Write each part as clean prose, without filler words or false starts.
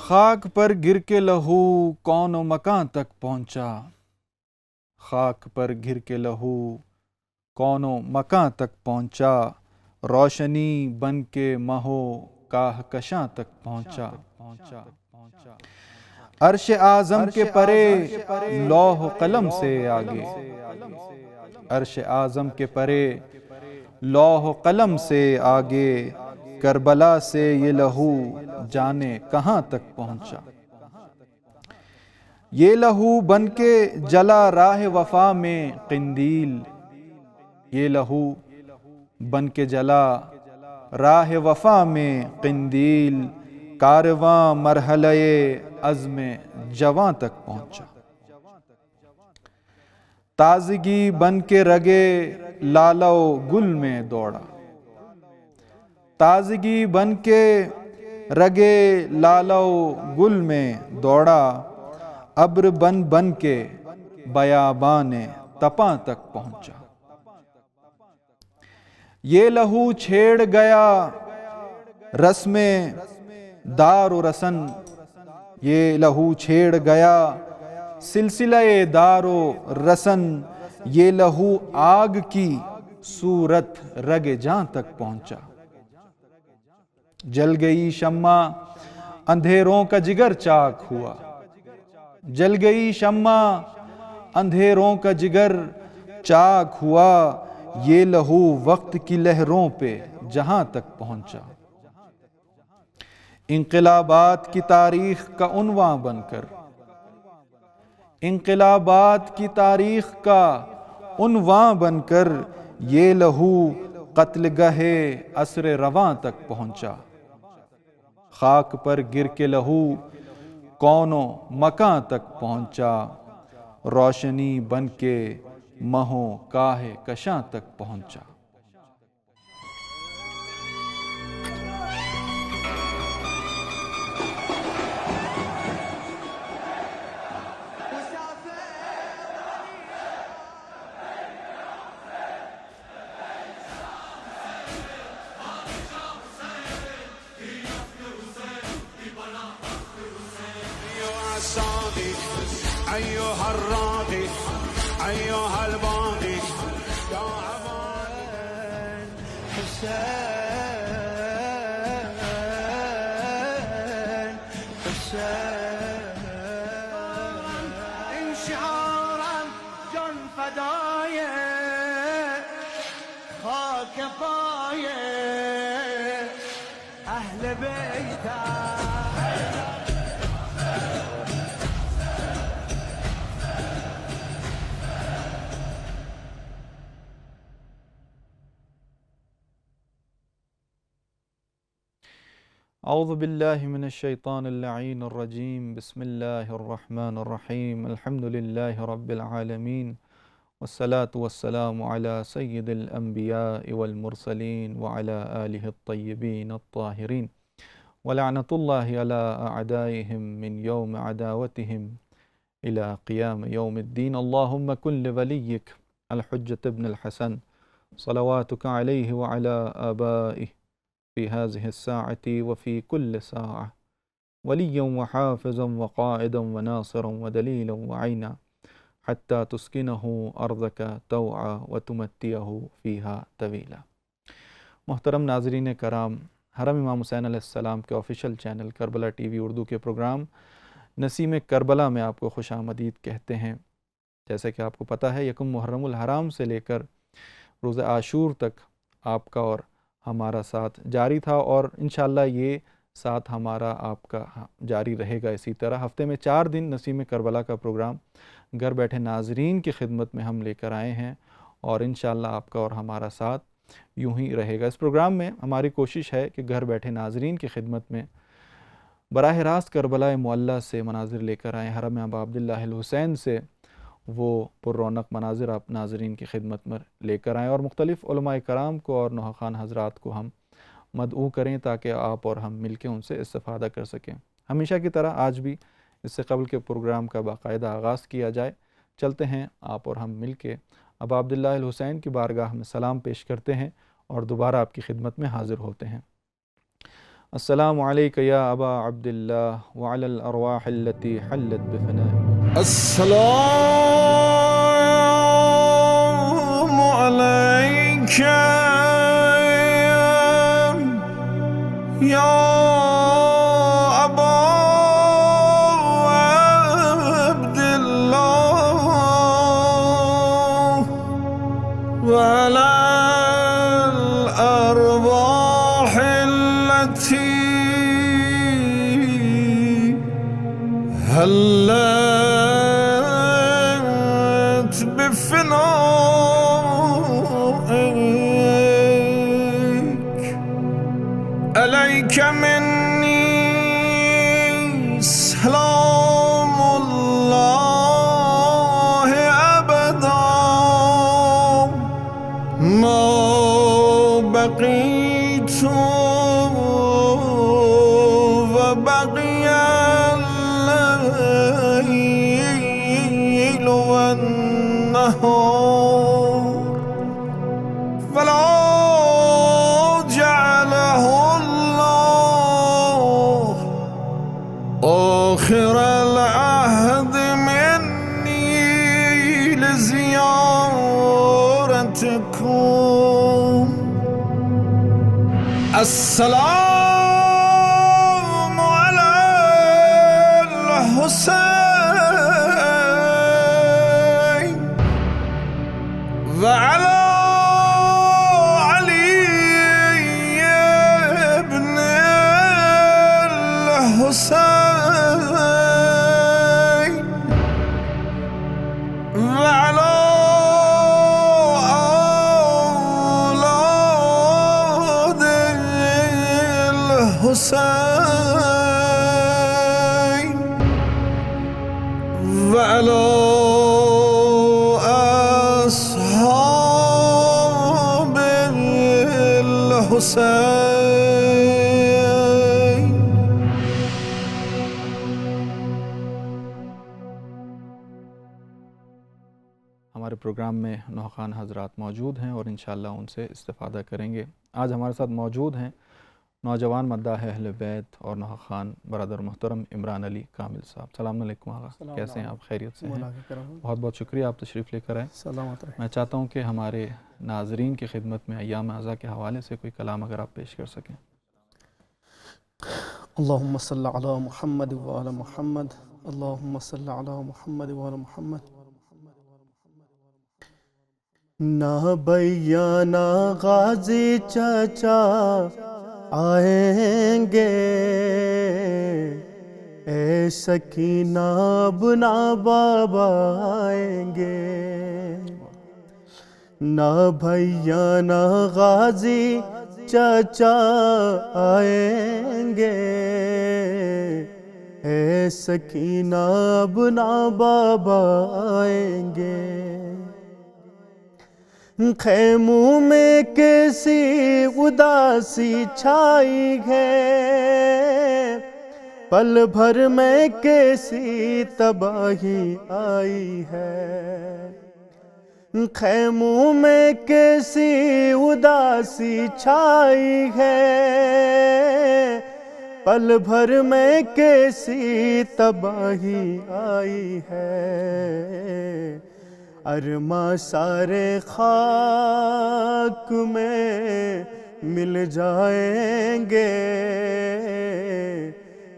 خاک پر گر کے لہو کون و مکان تک پہنچا، خاک پر گر کے لہو کون و مکان تک پہنچا، روشنی بن کے مہو کاہ کشاں تک پہنچا۔ عرش اعظم کے پرے لوح و قلم سے آگے، عرش اعظم کے پرے لوح و قلم سے آگے، کربلا سے یہ لہو جانے کہاں تک پہنچا۔ یہ لہو بن کے جلا راہ وفا میں قندیل، یہ لہو بن کے جلا راہ وفا میں قندیل، کارواں مرحلہ عزم جواں تک پہنچا۔ تازگی بن کے رگے لالہ و گل میں دوڑا، تازگی بن کے رگے لالہ و گل میں دوڑا، ابر بن بن کے بیابان تپاں تک پہنچا۔ یہ لہو چھیڑ گیا رسم دار و رسن، یہ لہو چھیڑ گیا سلسلہ دار و رسن، یہ لہو آگ کی صورت رگ جاں تک پہنچا۔ جل گئی شمع اندھیروں کا جگر چاک ہوا، جل گئی شمع اندھیروں کا جگر چاک ہوا، یہ لہو وقت کی لہروں پہ جہاں تک پہنچا۔ انقلابات کی تاریخ کا عنوان بن کر، انقلابات کی تاریخ کا عنوان بن کر، یہ لہو قتل گاہ عصر رواں تک پہنچا۔ خاک پر گر کے لہو کون و مکان تک پہنچا، روشنی بن کے مہو کاہ کشاں تک پہنچا۔ أيها الراغي أيها الباغي يا أمان حسين حسين، انشعارا جن فدايا خاك بايا أهل بيته. اعوذ باللہ من الشیطان اللعین الرجیم، بسم اللہ الرحمن الرحیم، الحمد للہ رب العالمین، والصلاة والسلام علی سید الانبیاء والمرسلین وعلی آلہ الطیبین الطاہرین، ولعنۃ اللہ علی اعدائہم من یوم عداوتہم الى قیام یوم الدین۔ اللہم کن لولیک الحجۃ ابن الحسن صلواتک علیہ وعلی آبائہ في هذه الساعة وفي كل ساعة وليا وحافظا وقائدا وناصرا ودليلا وعينا حتى تسكنه أرضك طوعا وتمتيه فيها طويلا۔ محترم ناظرین کرام، حرم امام حسین علیہ السلام کے official channel Karbala T V Urdu کے پروگرام نسیم کربلا میں آپ کو خوش آمدید کہتے ہیں۔ جیسا کہ آپ کو پتہ ہے، یکم محرم الحرام سے لے کر روز عاشور تک آپ کا اور ہمارا ساتھ جاری تھا، اور انشاءاللہ یہ ساتھ ہمارا آپ کا جاری رہے گا اسی طرح۔ ہفتے میں 4 دن نسیم کربلا کا پروگرام گھر بیٹھے ناظرین کی خدمت میں ہم لے کر آئے ہیں، اور انشاءاللہ آپ کا اور ہمارا ساتھ یوں ہی رہے گا۔ اس پروگرام میں ہماری کوشش ہے کہ گھر بیٹھے ناظرین کی خدمت میں براہ راست کربلا معلیٰ سے مناظر لے کر آئیں، حرم ابا عبداللہ الحسین سے وہ پر رونق مناظر آپ ناظرین کی خدمت میں لے کر آئیں، اور مختلف علماء کرام کو اور نوحہ خان حضرات کو ہم مدعو کریں تاکہ آپ اور ہم مل کے ان سے استفادہ کر سکیں۔ ہمیشہ کی طرح آج بھی اس سے قبل کے پروگرام کا باقاعدہ آغاز کیا جائے۔ چلتے ہیں آپ اور ہم مل کے ابا عبداللہ الحسین کی بارگاہ میں سلام پیش کرتے ہیں اور دوبارہ آپ کی خدمت میں حاضر ہوتے ہیں۔ السلام علیک یا ابا عبد اللہ وعلی الارواح التي حلت بفنائک. السلام عليك يا أبا عبد الله وعلى الأرواح التي هلت بفنائك. عليك مني سلام الله أبدا ما بقيت وبقي الليل والنهار فلا جعله الله آخر العهد مني لزيارتكم. السلام على الحسين وعلى علي بن الحسين وعلى أولاد الحسين وعلى أصحاب الحسين. ہمارے پروگرام میں نوحہ خان حضرات موجود ہیں اور انشاءاللہ ان سے استفادہ کریں گے. آج ہمارے ساتھ موجود ہیں نوجوان مداح اہل بیت اور نوحہ خان برادر محترم عمران علی کامل صاحب. السلام علیکم آقا، کیسے ہیں آپ؟ خیریت سے ہیں؟ بہت بہت شکریہ، آپ تشریف لے کر آئے. میں چاہتا ہوں کہ ہمارے ناظرین کی خدمت میں ایام اعضاء کے حوالے سے کوئی کلام اگر آپ پیش کر سکیں. اللہم صلی علی محمد وعلی محمد. اللہم صلی علی محمد وعلی محمد. نہ بھیا نہ غازی چچا آئیں گے، اے سکینہ بنا بابا آئیں گے. نہ بھیا نہ غازی چچا آئیں گے، اے سکینہ بنا بابا آئیں گے. خیموں میں کیسی اداسی چھائی ہے، پل بھر میں کیسی تباہی آئی ہے. خیموں میں کیسی اداسی چھائی ہے، پل بھر میں کیسی تباہی آئی ہے. ارماں سارے خاک میں مل جائیں گے،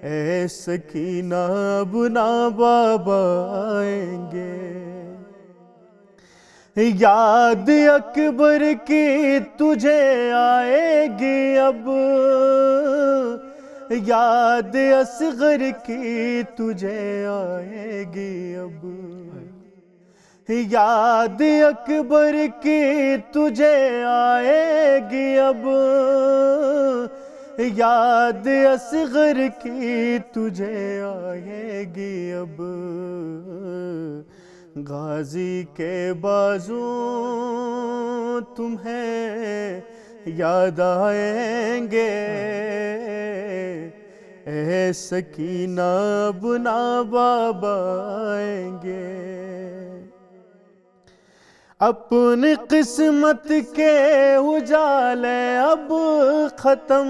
اے سکینہ بنا بابا آئیں گے. یاد اکبر کی تجھے آئے گی اب، یاد اصغر کی تجھے آئے گی اب. یاد اکبر کی تجھے آئے گی اب، یاد اصغر کی تجھے آئے گی اب. غازی کے بازو تمہیں یاد آئیں گے، اے سکینہ بنا بابا آئیں گے. اپنی قسمت کے اجالے اب ختم،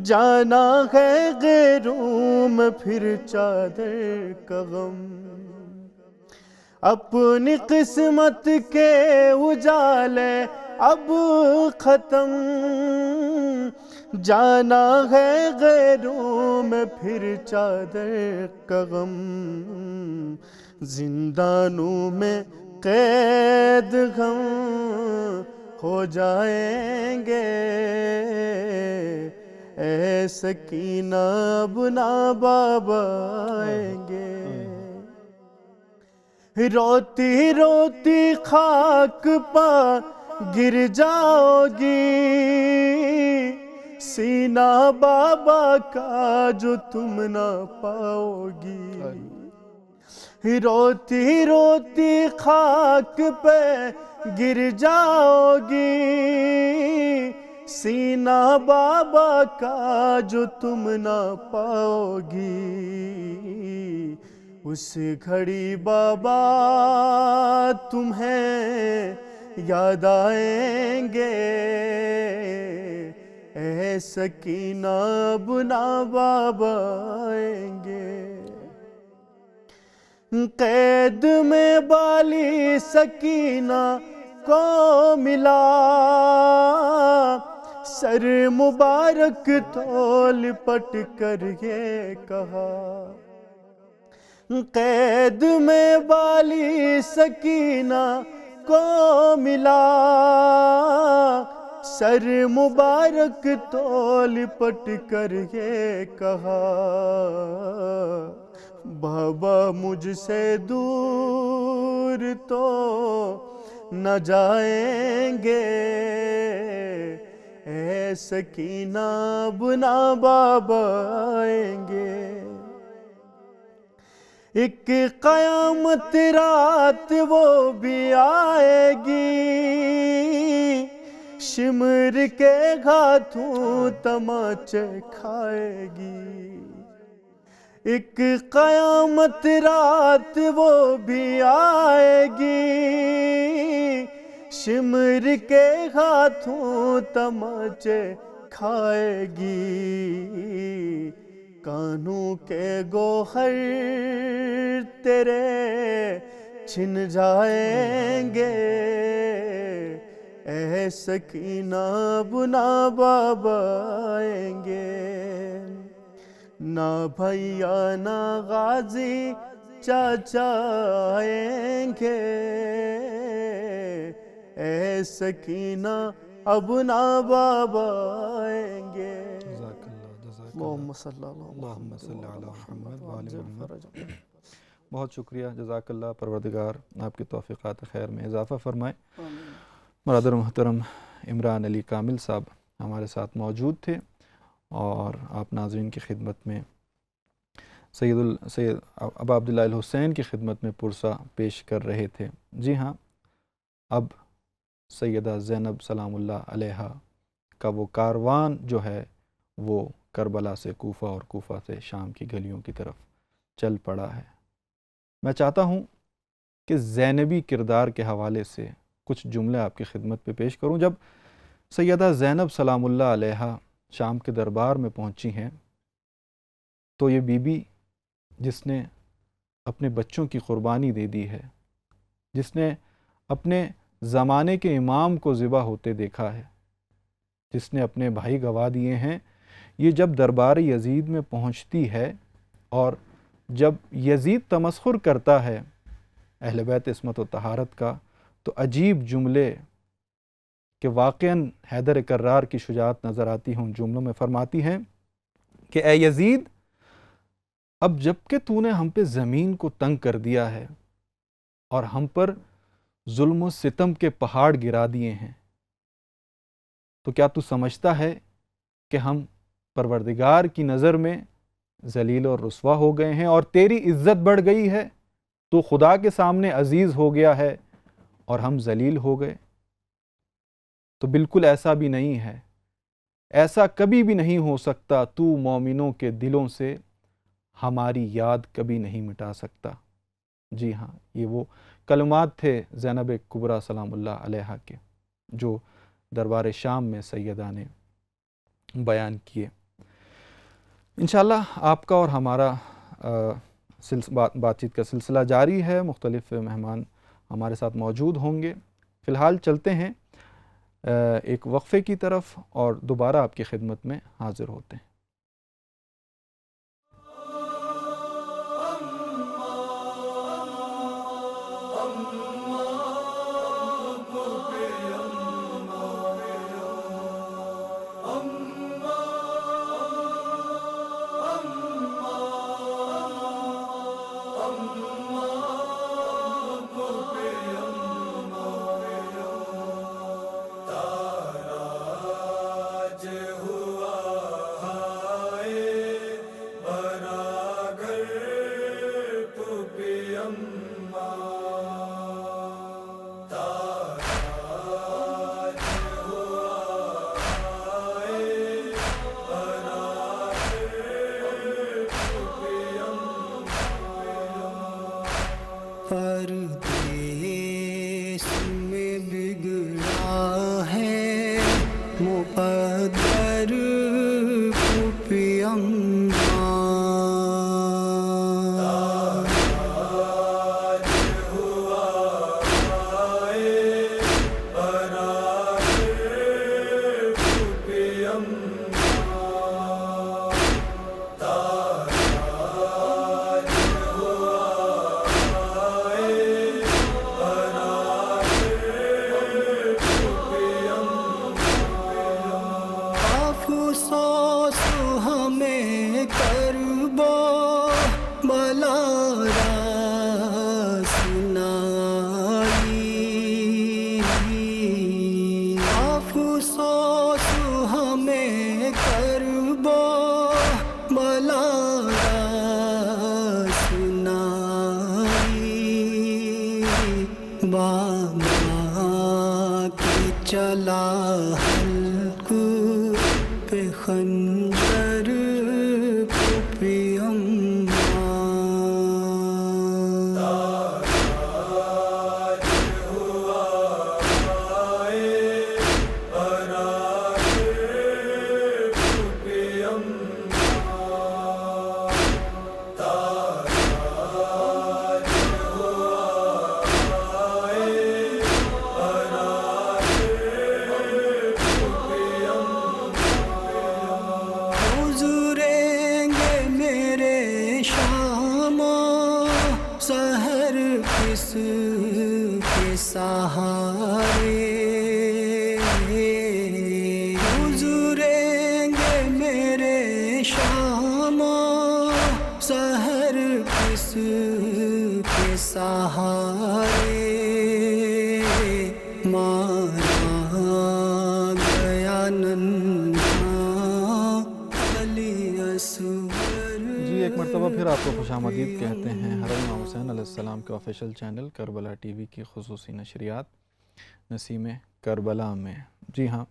جانا ہے غیروں میں پھر چادر کا غم۔ اپنی قسمت کے اجالے اب ختم، جانا ہے غیروں میں پھر چادر کا غم۔ زندانوں میں قید غم ہو جائیں گے، اے سکینہ اب نہ باب آئیں گے۔ روتی روتی خاک پا گر جاؤ گی، سینہ بابا کا جو تم نہ پاؤ گی۔ روتی روتی خاک پہ گر جاؤ گی، سینہ بابا کا جو تم نہ پاؤ گی۔ اس گھڑی بابا تمہیں یاد آئیں گے، اے سکینہ اب نہ بابا آئیں گے۔ قید میں بالی سکینہ کو ملا، سر مبارک تو لپٹ کر یہ کہا۔ قید میں بالی سکینہ کو ملا، سر مبارک تو لپٹ کر یہ کہا۔ بابا مجھ سے دور تو نہ جائیں گے، اے سکینہ اب نہ بابا آئیں گے۔ ایک قیامت رات وہ بھی آئے گی، شمر کے ہاتھوں تماچے کھائے گی۔ ایک قیامت رات وہ بھی آئے گی، شمر کے ہاتھوں تماچے کھائے گی۔ کانوں کے گوہر تیرے چھن جائیں گے، اے سکینہ اب نہ بابا آئیں گے۔ نہ بھیا نہ غازی چاچا آئیں گے، اے سکینہ اب نہ بابا آئیں گے۔ اللہم صلی اللہ علیہ وسلم۔ بہت شکریہ، جزاک اللہ، پروردگار آپ کی توفیقات خیر میں اضافہ فرمائے۔ برادر محترم عمران علی کامل صاحب ہمارے ساتھ موجود تھے اور آپ ناظرین کی خدمت میں سید ابا عبداللہ الحسین کی خدمت میں پرسہ پیش کر رہے تھے۔ جی ہاں، اب سیدہ زینب سلام اللہ علیہا کا وہ کاروان جو ہے وہ کربلا سے کوفہ اور کوفہ سے شام کی گلیوں کی طرف چل پڑا ہے۔ میں چاہتا ہوں کہ زینبی کردار کے حوالے سے کچھ جملے آپ کی خدمت پہ پیش کروں۔ جب سیدہ زینب سلام اللہ علیہا شام کے دربار میں پہنچی ہیں تو یہ بی بی جس نے اپنے بچوں کی قربانی دے دی ہے، جس نے اپنے زمانے کے امام کو ذبح ہوتے دیکھا ہے، جس نے اپنے بھائی گوا دیے ہیں، یہ جب دربار یزید میں پہنچتی ہے اور جب یزید تمسخر کرتا ہے اہل بیت عصمت و طہارت کا، تو عجیب جملے کہ واقعاً حیدر کرار کی شجاعت نظر آتی ہے ان جملوں میں۔ فرماتی ہیں کہ اے یزید، اب جب کہ تو نے ہم پہ زمین کو تنگ کر دیا ہے اور ہم پر ظلم و ستم کے پہاڑ گرا دیے ہیں، تو کیا تو سمجھتا ہے کہ ہم پروردگار کی نظر میں ذلیل اور رسوا ہو گئے ہیں اور تیری عزت بڑھ گئی ہے؟ تو خدا کے سامنے عزیز ہو گیا ہے اور ہم ذلیل ہو گئے؟ تو بالکل ایسا بھی نہیں ہے، ایسا کبھی بھی نہیں ہو سکتا۔ تو مومنوں کے دلوں سے ہماری یاد کبھی نہیں مٹا سکتا۔ جی ہاں، یہ وہ کلمات تھے زینب کبریٰ سلام اللہ علیہا کے، جو دربار شام میں سیدہ نے بیان کیے۔ انشاءاللہ آپ کا اور ہمارا بات چیت کا سلسلہ جاری ہے، مختلف مہمان ہمارے ساتھ موجود ہوں گے۔ فی الحال چلتے ہیں ایک وقفے کی طرف اور دوبارہ آپ کی خدمت میں حاضر ہوتے ہیں۔ پردیس میں بگڑا ہے مقدر پھوپھی اماں، افسوس ہمیں کربا بلا سنائی، افسوس ہمیں کربا بلا سنائی، بابا کی چلا پہ خنجر پھوپھی اماں، سحر کس کے سہارے گزریں گے میرے شام، سحر کس کے سہارے، مارا گیا ننھا علی اصغر۔ جی ایک مرتبہ پھر آپ کو خوش آمدید کہتے ہیں حرم امام حسین علیہ السلام کے official channel Karbala T V کی خصوصی نشریات نسیم کربلا میں۔ جی ہاں،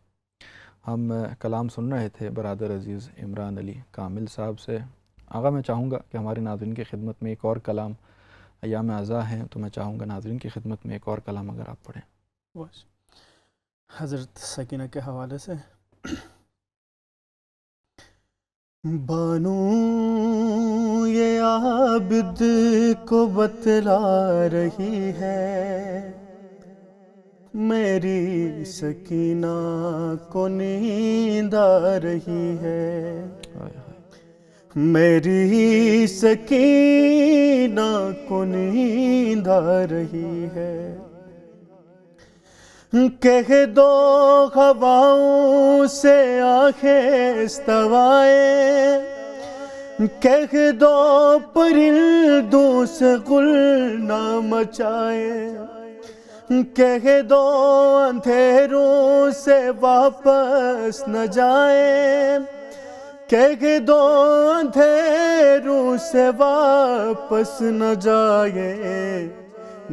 ہم کلام سن رہے تھے برادر عزیز عمران علی کامل صاحب سے۔ آقا میں چاہوں گا کہ ہمارے ناظرین کی خدمت میں ایک اور کلام، ایام عزا ہیں تو میں چاہوں گا ناظرین کی خدمت میں ایک اور کلام اگر آپ پڑھیں۔ حضرت سکینہ کے حوالے سے۔ بانو یہ عابد کو بتلا رہی ہے، میری سکینہ کو نیند آ رہی ہے، میری سکینہ کو نیند آ رہی ہے، کہہ دو ہواؤں سے آنکھیں استوائے، کہہ دو پرندوں سے غل نہ مچائے، کہہ دو اندھیروں سے واپس نہ جائے، کہہ دو اندھیروں سے واپس نہ جائے،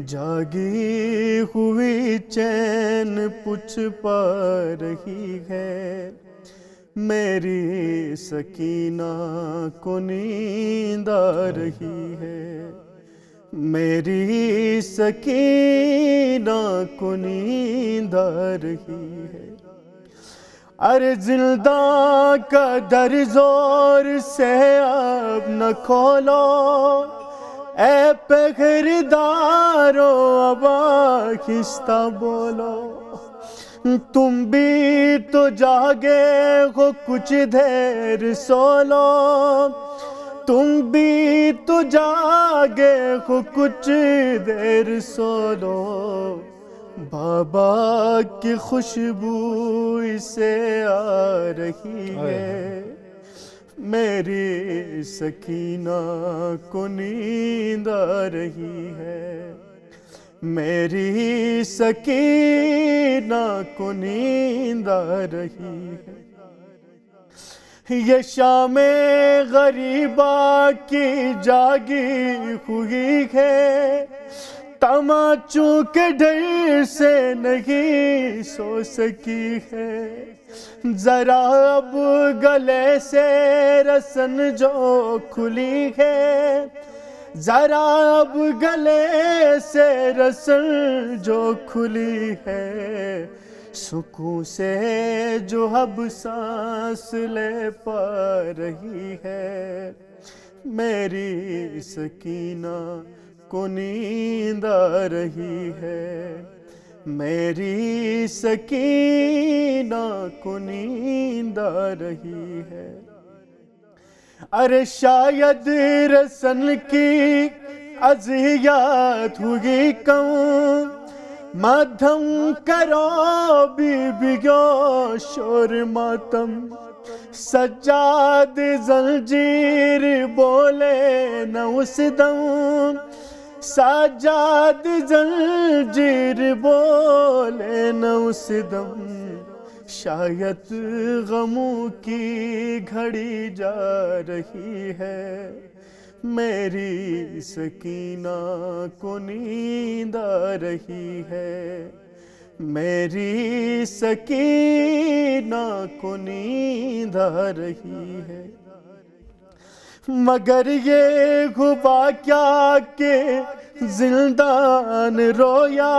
جاگی ہوئی چین پوچھ پا رہی ہے، میری سکینہ کو نیند آ رہی ہے، میری سکینہ کو نیند آ رہی ہے، ارے زندہ کا در زور سے اب نہ کھولو، اے پہرےدارو اب آہستہ بولو، تم بھی تو جاگے ہو کچھ دیر سو لو، تم بھی تو جاگے ہو کچھ دیر سو لو، بابا کی خوشبو اسے آ رہی ہے، میری سکینہ کو نیند آ رہی ہے، میری سکینہ کو نیند آ رہی ہے، یہ شام غریبہ کی جاگی ہوئی ہے، تماچوں کے ڈر سے نہیں سو سکی ہے، ذرا اب گلے سے رسن جو کھلی ہے، ذرا اب گلے سے رسن جو کھلی ہے، سکون سے جو اب سانس لے پا رہی ہے، میری سکینہ کو نیند آ رہی ہے، میری سکینہ کو نیند آ رہی ہے، ارے شاید رسن کی اذیت ہوئی کم، مدھم کرو بیبیوں شور ماتم، سجاد زنجیر بولے نہ اس دم، سجاد زنجیر بولے نہ اس دم، شاید غموں کی گھڑی جا رہی ہے، میری سکینہ کو نیند آ رہی ہے، میری سکینہ کو نیند آ رہی ہے، مگر یہ ہوا کیا کہ زندان رویا،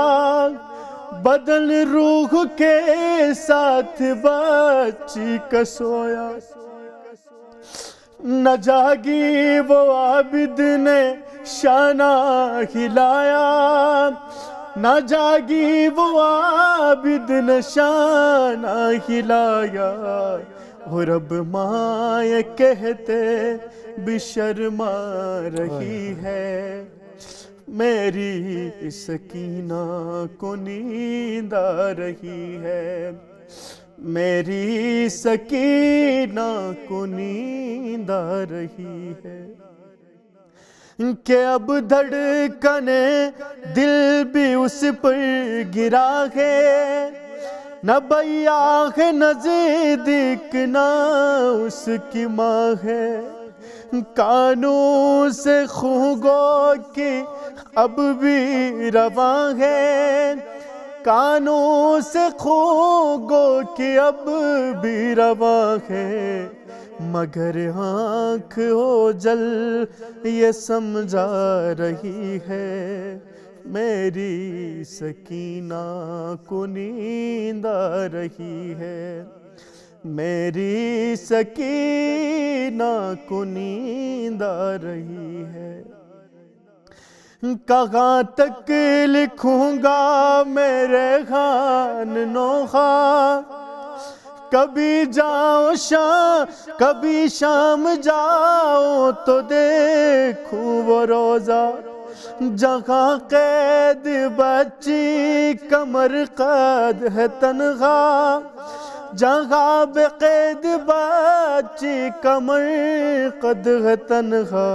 بدن روح کے ساتھ بچی کا سویا، نہ جاگی وہ عابد نے شانہ ہلایا، نہ جاگی وہ عابد نے شانہ ہلایا، وہ رب ماں یہ کہتے بھی شرما رہی ہے، میری سکینہ کو نیند آ رہی ہے، میری سکینہ کو نیند آ رہی ہے، کہ اب دھڑکنے دل بھی اس پر گرا ہے، نہ بھیا ہے نزدیک نہ اس کی ماں ہے، کانوں سے خون گو کی اب بھی رواں ہے، کانوں سے خون گو کی اب بھی رواں ہے، مگر آنکھ اوجل یہ سمجھا رہی ہے، میری سکینہ کو نیند آ رہی ہے، میری سکینہ کو نیند آ رہی ہے، کہاں تک لکھوں گا میرے خان نوحہ، کبھی جاؤ کبھی شام جاؤ تو دیکھوں وہ روزہ، جہاں قید بچی کمر قد ہے تنہا، جہاں بے قید بچی کمر قد ہے تنہا،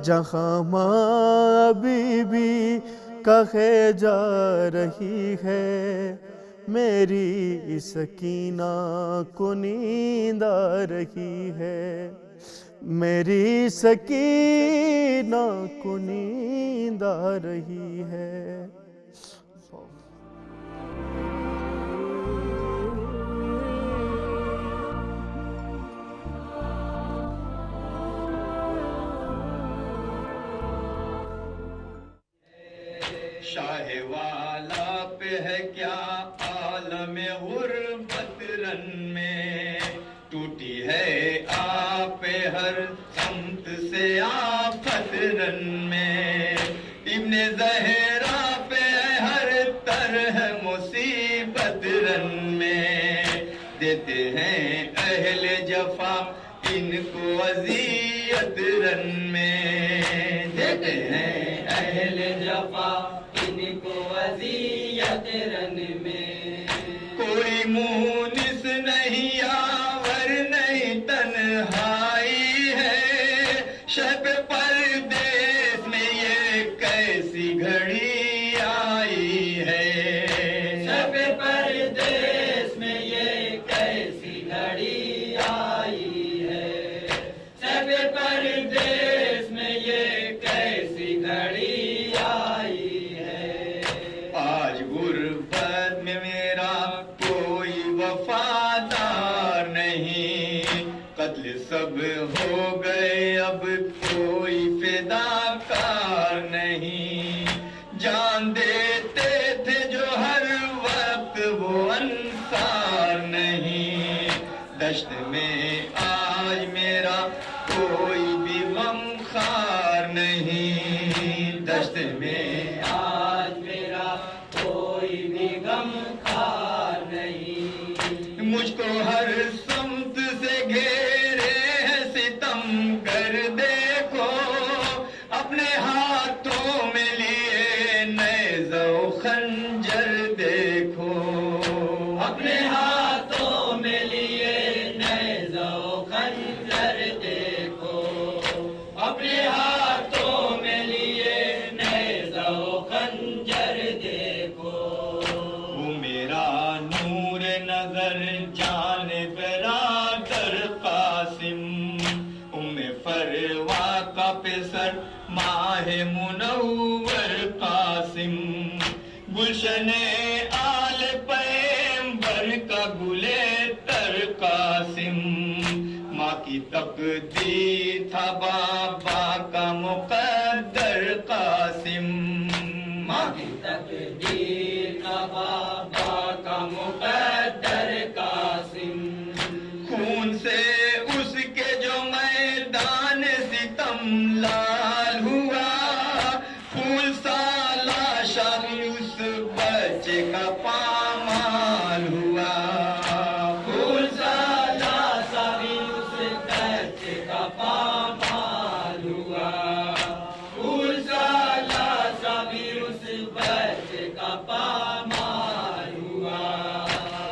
جہاں ماں بی بی کہے جا رہی ہے، میری سکینہ کو نیند آ رہی ہے، میری سکینہ کو نیند آ رہی ہے۔ شاہ والا پہ ہے کیا عالم غربت رن میں، ٹوٹی ہے آپ ہر سمت سے آفت رن میں، ابن زہرا پہ ہر طرح مصیبت رن میں، دیتے ہیں اہل جفا ان کو اذیت رن میں، دیتے ہیں اہل جفا ان کو اذیت رن میں، کوئی مونس نہیں یاور نہیں تنہائی ہے، شب پردیس میں یہ کیسی گھڑی آئی ہے، شب پردیس میں یہ کیسی گھڑی آئی ہے، شب پردیس میں یہ کیسی گھڑی آئی ہے، آج غربت میں میرا کوئی وفادار نہیں، قتل سب ہو گئے اب کوئی فداکار نہیں، جان دیتے تھے جو ہر وقت وہ انصار نہیں، دشت میں آج میرا کوئی بھی غمخوار نہیں، دشت میں آج میرا کوئی بھی غمخوار نہیں، مجھ کو ہر سمت سے گھیرے ہے ستم کر دیکھو، اپنے ہاتھوں میں لیے نیزہ و خنجر دیکھو، اپنے ہاتھوں میں لیے نیزہ و خنجر دیکھو، اپنے ہاتھوں میں لیے نیزہ و خنجر دیکھو، وہ میرا نور نظر جان برادر قاسم، فروا کا پسر ماہ منور قاسم، گلشن آل پیمبر کا گلے تر قاسم، ماں کی تقدیر تھا بابا کا مقدر قاسم، ماں کی تقدیر تھا بابا کا مقدر قاسم، خون سے اس کے جو میدان ستم لال ہوا، پھول سالہ شادی اس بچے کا پامال ہوا، پھول سالہ شادی اس بچے کا پامال ہوا، پھول سالہ شادی اس بچے کا پامال ہوا،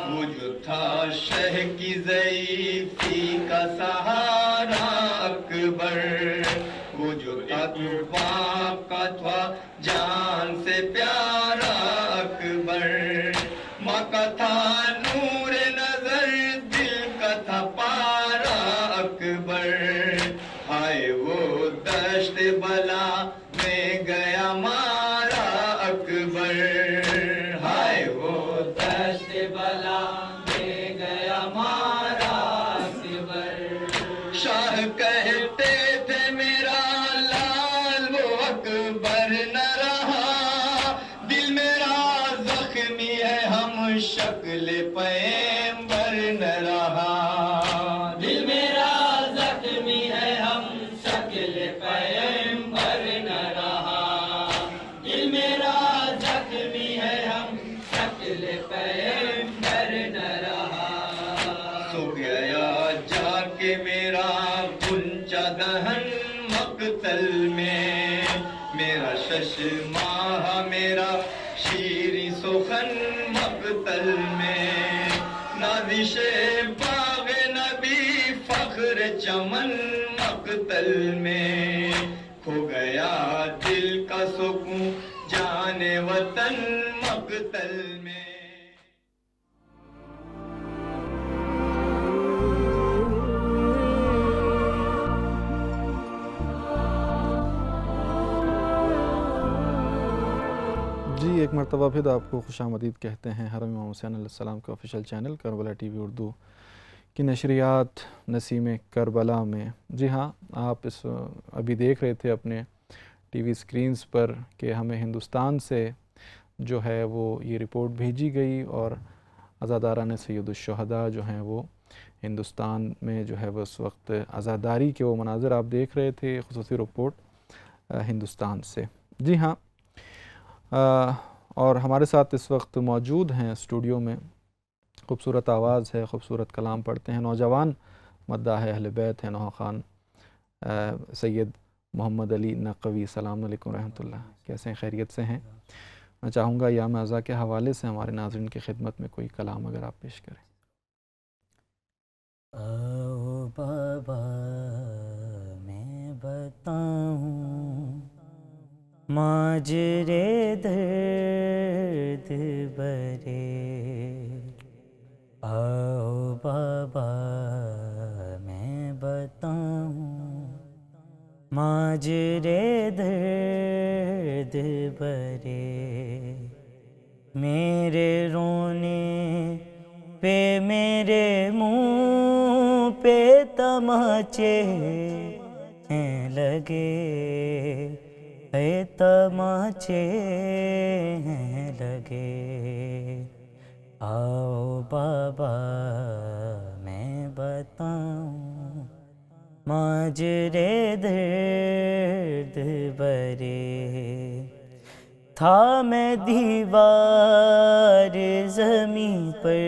وہ جو تھا شہ کی ضعیفی کا سہارا اکبر، وہ جو تقویٰ کا تھا جان سے پیارا اکبر، ماں کا تھا نور نظر دل کا تھا پارا اکبر، ہائے وہ دشت بلا میں گیا مارا اکبر، ہائے وہ دشت بلا میں گیا مارا اکبر، شاہ کہتے تھے میرا لال وہ اکبر نہ رہا، دل میرا زخمی ہے ہم شکل پیمبر نہ رہا، دل میرا زخمی ہے ہم شکل پیمبر نہ رہا، دل میرا زخمی ہے ہم شکل پیمبر نہ رہا، سو گیا جا کے میرا گنچا دہن مقتل میں، میرا شش ماہ میرا شیریں سخن مقتل میں، نازش باغ نبی فخر چمن مقتل میں، کھو گیا دل کا سکون جان وطن مقتل میں۔ جی ایک مرتبہ پھر آپ کو خوش آمدید کہتے ہیں حرم امام حسین علیہ السلام کے official channel Karbala T V Urdu کی نشریات نسیم کربلا میں۔ جی ہاں، آپ ابھی دیکھ رہے تھے اپنے ٹی وی سکرینز پر کہ ہمیں ہندوستان سے جو ہے وہ یہ رپورٹ بھیجی گئی اور عزاداران سید الشہداء جو ہیں وہ ہندوستان میں جو ہے وہ اس وقت عزاداری کے وہ مناظر آپ دیکھ رہے تھے، خصوصی رپورٹ ہندوستان سے۔ جی ہاں، اور ہمارے ساتھ اس وقت موجود ہیں اسٹوڈیو میں، خوبصورت آواز ہے، خوبصورت کلام پڑھتے ہیں، نوجوان مداح اہل بیت ہیں، نوحہ خان سید محمد علی نقوی۔ السلام علیکم رحمۃ اللہ، کیسے ہیں؟ خیریت سے ہیں؟ میں چاہوں گا ایام اعضاء کے حوالے سے ہمارے ناظرین کی خدمت میں کوئی کلام اگر آپ پیش کریں۔ آؤ بابا میں بتاؤں ماجرے درد برے، آؤ بابا میں بتاؤں ماجرے درد برے، میرے رونے پہ میرے منہ پہ تماچے ہیں لگے، اے تماچے ہیں لگے، آؤ بابا میں بتاؤں ماجرے درد برے، تھا میں دیوار زمین پر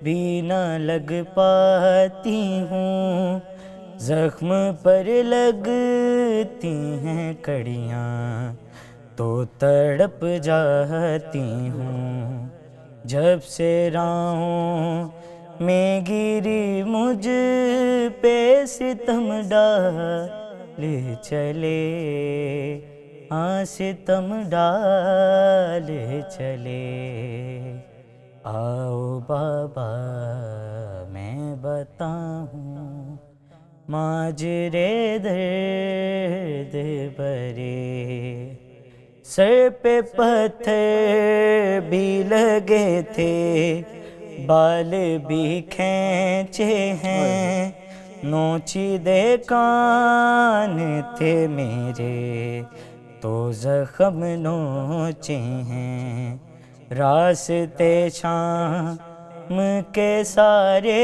بھی نہ لگ پاتی ہوں، زخم پر لگتی ہیں کڑیاں تو تڑپ جاتی ہوں، جب سے راہوں میں گری مجھ پہ ستم ڈال چلے، ہاں ستم ڈال چلے، آؤ بابا میں بتاؤں ماجرے درد برے، سر پہ پتھر بھی لگے تھے، بال بھی کھینچے ہیں، نوچیدے کان تھے میرے تو زخم نوچے ہیں، راستے شام کے سارے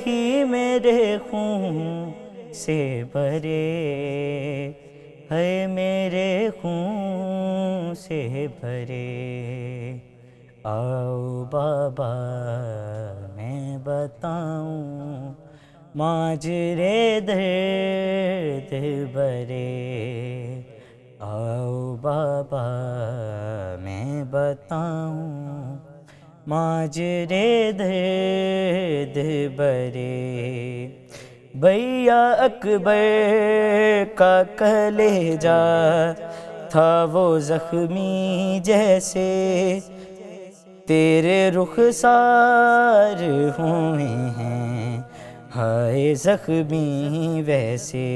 ہی میرے خون سے بھرے، ہے میرے خون سے بھرے، آؤ بابا میں بتاؤں ماجرے درد برے، آؤ بابا میں بتاؤں ماجرے درد برے، بھیا اکبر کا کلیجہ تھا وہ زخمی جیسے، تیرے رخسار ہوئے ہیں ہائے زخمی ویسے،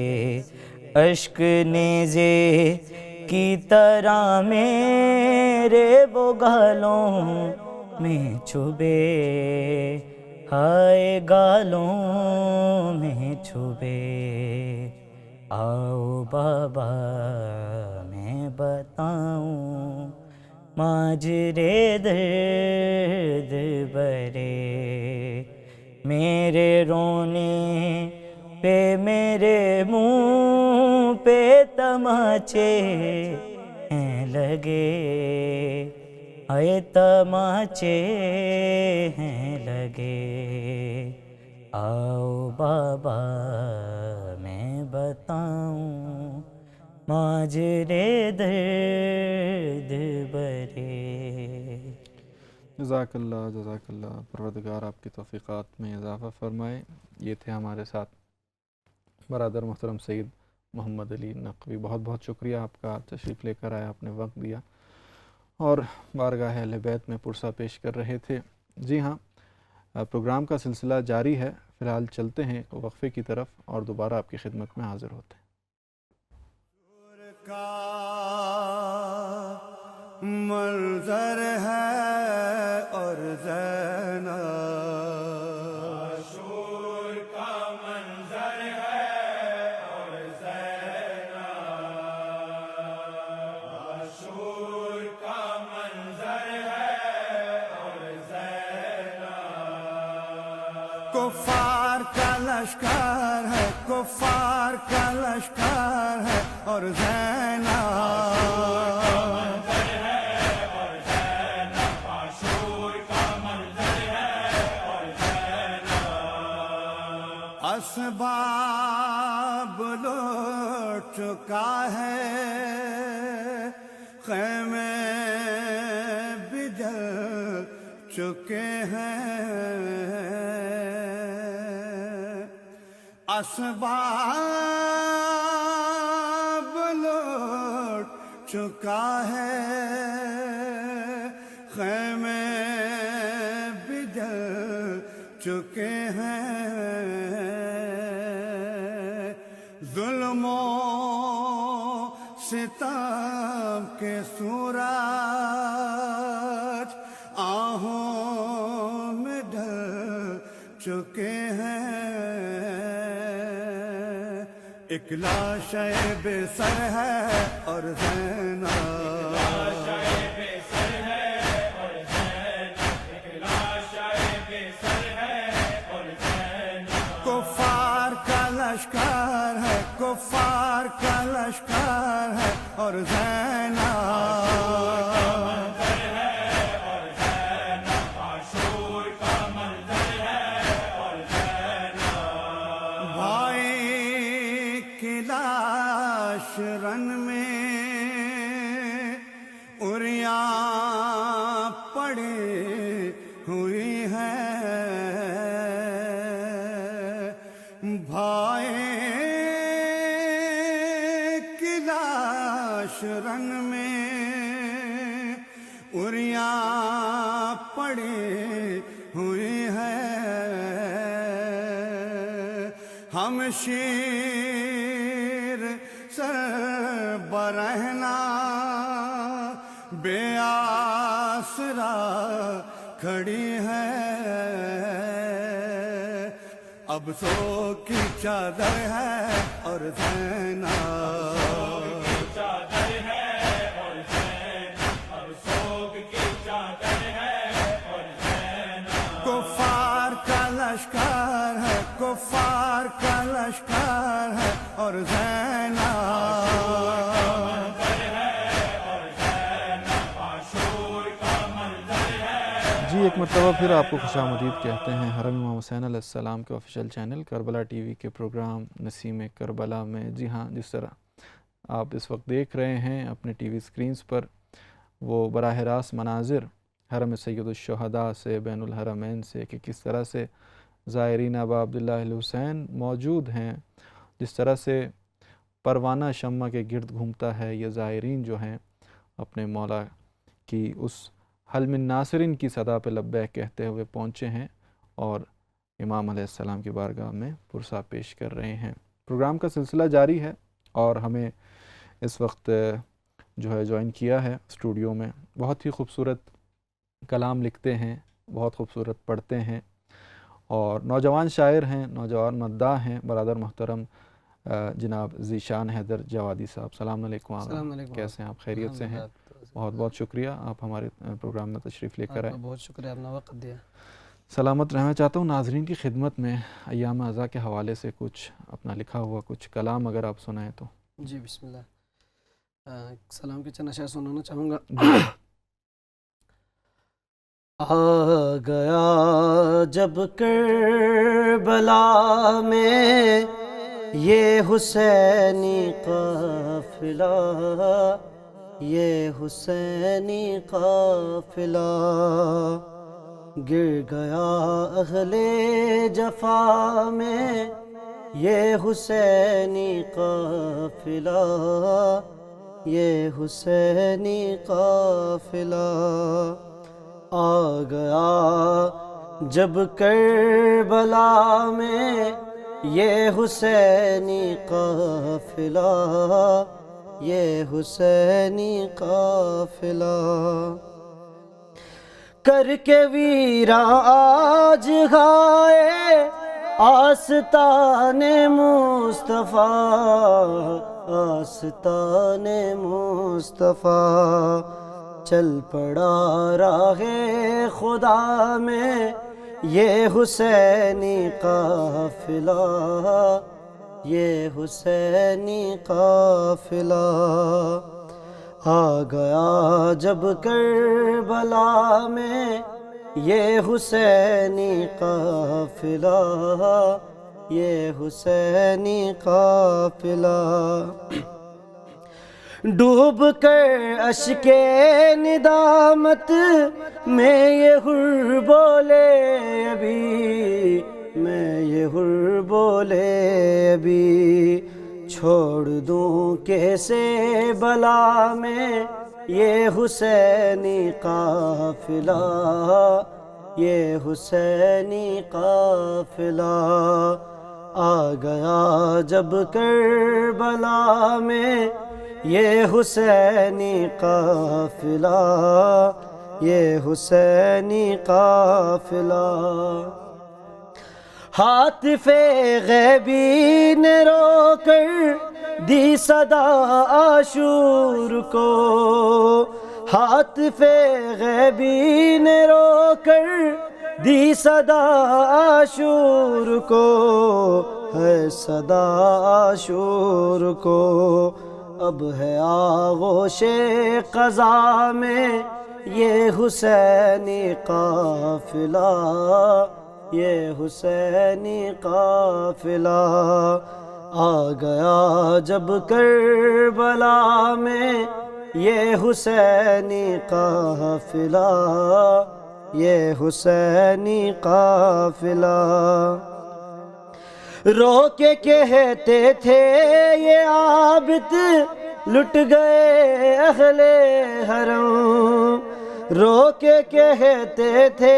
اشک نیزے کی طرح میرے وہ گالوں میں چبھے، ہائے گالوں میں چبھے، آؤ بابا میں بتاؤں ماجرے درد برے، میرے رونے پہ میرے منہ پہ تماچے ہیں لگے، اے تماچے ہیں لگے، آؤ بابا میں بتاؤں ماجرے درد برے۔ جزاک اللہ، پروردگار آپ کی توفیقات میں اضافہ فرمائے۔ یہ تھے ہمارے ساتھ برادر محترم سید محمد علی نقوی، بہت بہت شکریہ آپ کا، تشریف لے کر آئے، آپ نے وقت دیا اور بارگاہ اہل بیت میں پرسہ پیش کر رہے تھے۔ جی ہاں، پروگرام کا سلسلہ جاری ہے، فی الحال چلتے ہیں وقفے کی طرف اور دوبارہ آپ کی خدمت میں حاضر ہوتے ہیں۔ منظر ہے اور زینب عاشور کا منظر ہے اور زینب عاشور کا کفار کا لشکر ہے، کفار کا لشکر ہے اور زینب اسباب لوٹ چکا ہے، خیمے بھی جل چکے ہیں، اسباب لوٹ چکا ہے، خیمے بھی جل چکے ہیں، ظلم و ستم کے سورج آہوں میں ڈھل چکے ہیں، ایک لاش بے سر ہے اور زینب کفار کا لشکر ہے، کفار کا لشکر ہے اور زینب بھائی کی لاش رن میں اریاں پڑی ہوئی ہے، بھائی کی لاش رن میں اریاں پڑی ہوئی ہے، ہم شیر سر برہنا بے آسرا کھڑی ہے، اب سو کی چادر ہے اور زینب کفار کا لشکر ہے، کفار کا لشکر ہے اور زینب جی ایک مرتبہ پھر آپ کو خوش آمدید کہتے ہیں حرم امام حسین علیہ السلام کے official channel Karbala T V کے پروگرام نسیم کربلا میں۔ جی ہاں، جس طرح آپ اس وقت دیکھ رہے ہیں اپنے ٹی وی سکرینز پر وہ براہ راست مناظر حرم سید الشہداء سے، بین الحرمین سے، کہ کس طرح سے زائرین ابا عبداللہ الحسین موجود ہیں، جس طرح سے پروانہ شمع کے گرد گھومتا ہے، یہ زائرین جو ہیں اپنے مولا کی اس حل من ناصرین کی صدا پہ لبیک کہتے ہوئے پہنچے ہیں اور امام علیہ السلام کی بارگاہ میں پرسہ پیش کر رہے ہیں۔ پروگرام کا سلسلہ جاری ہے اور ہمیں اس وقت جو ہے جوائن کیا ہے اسٹوڈیو میں، بہت ہی خوبصورت کلام لکھتے ہیں، بہت خوبصورت پڑھتے ہیں اور نوجوان شاعر ہیں، نوجوان مداح ہیں، برادر محترم جناب ذیشان حیدر جوادی صاحب۔ السلام علیکم۔ السلام علیکم۔ کیسے ہیں آپ؟ خیریت سے ہیں؟ بہت بہت شکریہ آپ ہمارے پروگرام میں تشریف لے کر آئے۔ بہت شکریہ، آپ نے وقت دیا۔ سلامت رہنا چاہتا ہوں ناظرین کی خدمت میں ایام اعزاء کے حوالے سے کچھ اپنا لکھا ہوا کچھ کلام اگر آپ سنائیں تو۔ جی بسم اللہ۔ سلام کے چند اشعار سنانا چاہوں گا۔ آ گیا جب کربلا میں یہ حسینی قافلہ، یہ حسینی قافلہ، گر گیا اہل جفا میں یہ حسینی قافلہ، یہ حسینی قافلہ، آ گیا جب کربلا میں یہ حسینی قافلہ، یہ حسینی قافلہ، کر کے ویراں آج گائے آستان مصطفیٰ، آستان مصطفیٰ، چل پڑا راہ خدا میں یہ حسینی قافلہ، یہ حسینی قافلہ آ گیا جب کربلا میں، یہ حسینی قافلہ، یہ حسینی قافلہ ڈوب کر اشک ندامت میں یہ حر بولے ابھی، میں یہ حر بولے ابھی، چھوڑ دوں کیسے بلا میں یہ حسینی قافلہ، یہ حسینی قافلہ آ گیا جب کربلا میں، یہ حسینی قافلہ، یہ حسینی قافلہ حاطف غیبی نے رو کر دی صدا عاشور کو، حاطف غیبی نے رو کر دی صدا عاشور کو، ہے صدا عاشور کو، اب ہے آغوش قضا میں یہ حسینی قافلہ، یہ حسینی قافلہ آ گیا جب کربلا میں، یہ حسینی قافلہ، یہ حسینی قافلہ رو کے کہتے تھے یہ عابد لٹ گئے اہل حرم، رو کے کہتے تھے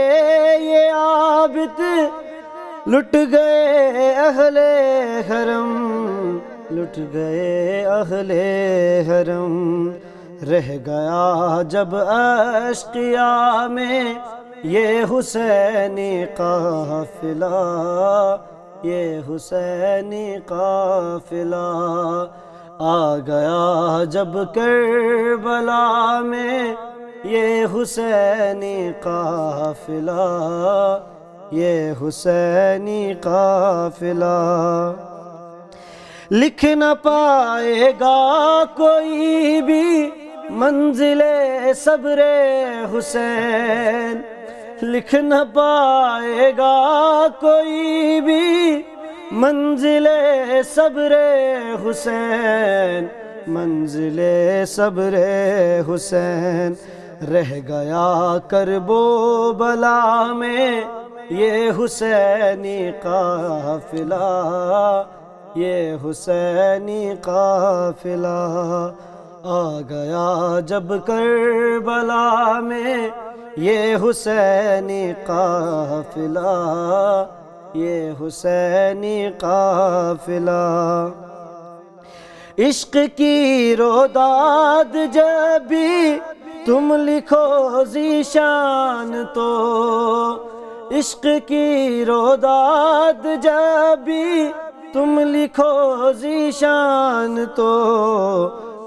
یہ عابد لٹ گئے اہل حرم، لٹ گئے اہل حرم، رہ گیا جب اشقیاء میں یہ حسینی قافلہ، یہ حسینی قافلہ آ گیا جب کربلا میں یہ حسینی قافلہ، یہ حسینی قافلہ لکھ نہ پائے گا کوئی بھی منزل صبر حسین، لکھ نہ پائے گا کوئی بھی منزل صبر حسین، منزل صبر حسین، رہ گیا کرب و بلا میں یہ حسینی قافلہ، یہ حسینی قافلہ آ گیا جب کربلا میں یہ حسینی قافلہ، یہ حسینی قافلہ عشق کی روداد جب بھی تم لکھو ذیشان تو، عشق کی روداد جب بھی تم لکھو ذیشان تو،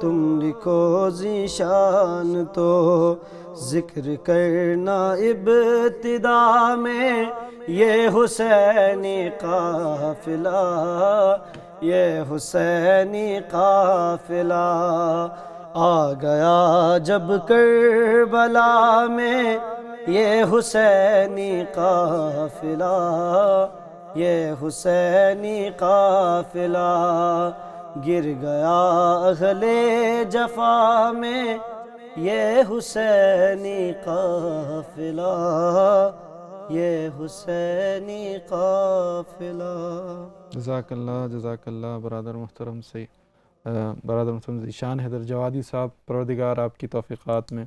تم لکھو ذیشان تو، ذکر کرنا ابتدا میں یہ حسینی قافلہ، یہ حسینی قافلہ آ گیا جب کربلا میں یہ حسینی قافلہ، یہ حسینی قافلہ گر گیا اہل جفا میں یہ حسینی قافلہ، یہ حسینی قافلہ جزاک اللہ برادر محترم سے برادر محترم ذیشان حیدر جوادی صاحب، پروردگار آپ کی توفیقات میں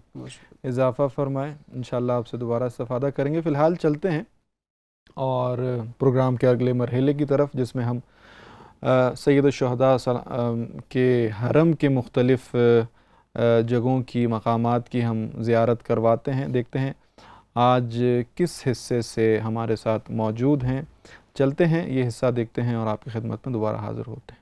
اضافہ فرمائے، انشاءاللہ آپ سے دوبارہ استفادہ کریں گے۔ فی الحال چلتے ہیں اور پروگرام کے اگلے مرحلے کی طرف، جس میں ہم سید الشہداء کے حرم کے مختلف جگہوں کی مقامات کی ہم زیارت کرواتے ہیں، دیکھتے ہیں آج کس حصے سے ہمارے ساتھ موجود ہیں۔ چلتے ہیں، یہ حصہ دیکھتے ہیں اور آپ کی خدمت میں دوبارہ حاضر ہوتے ہیں۔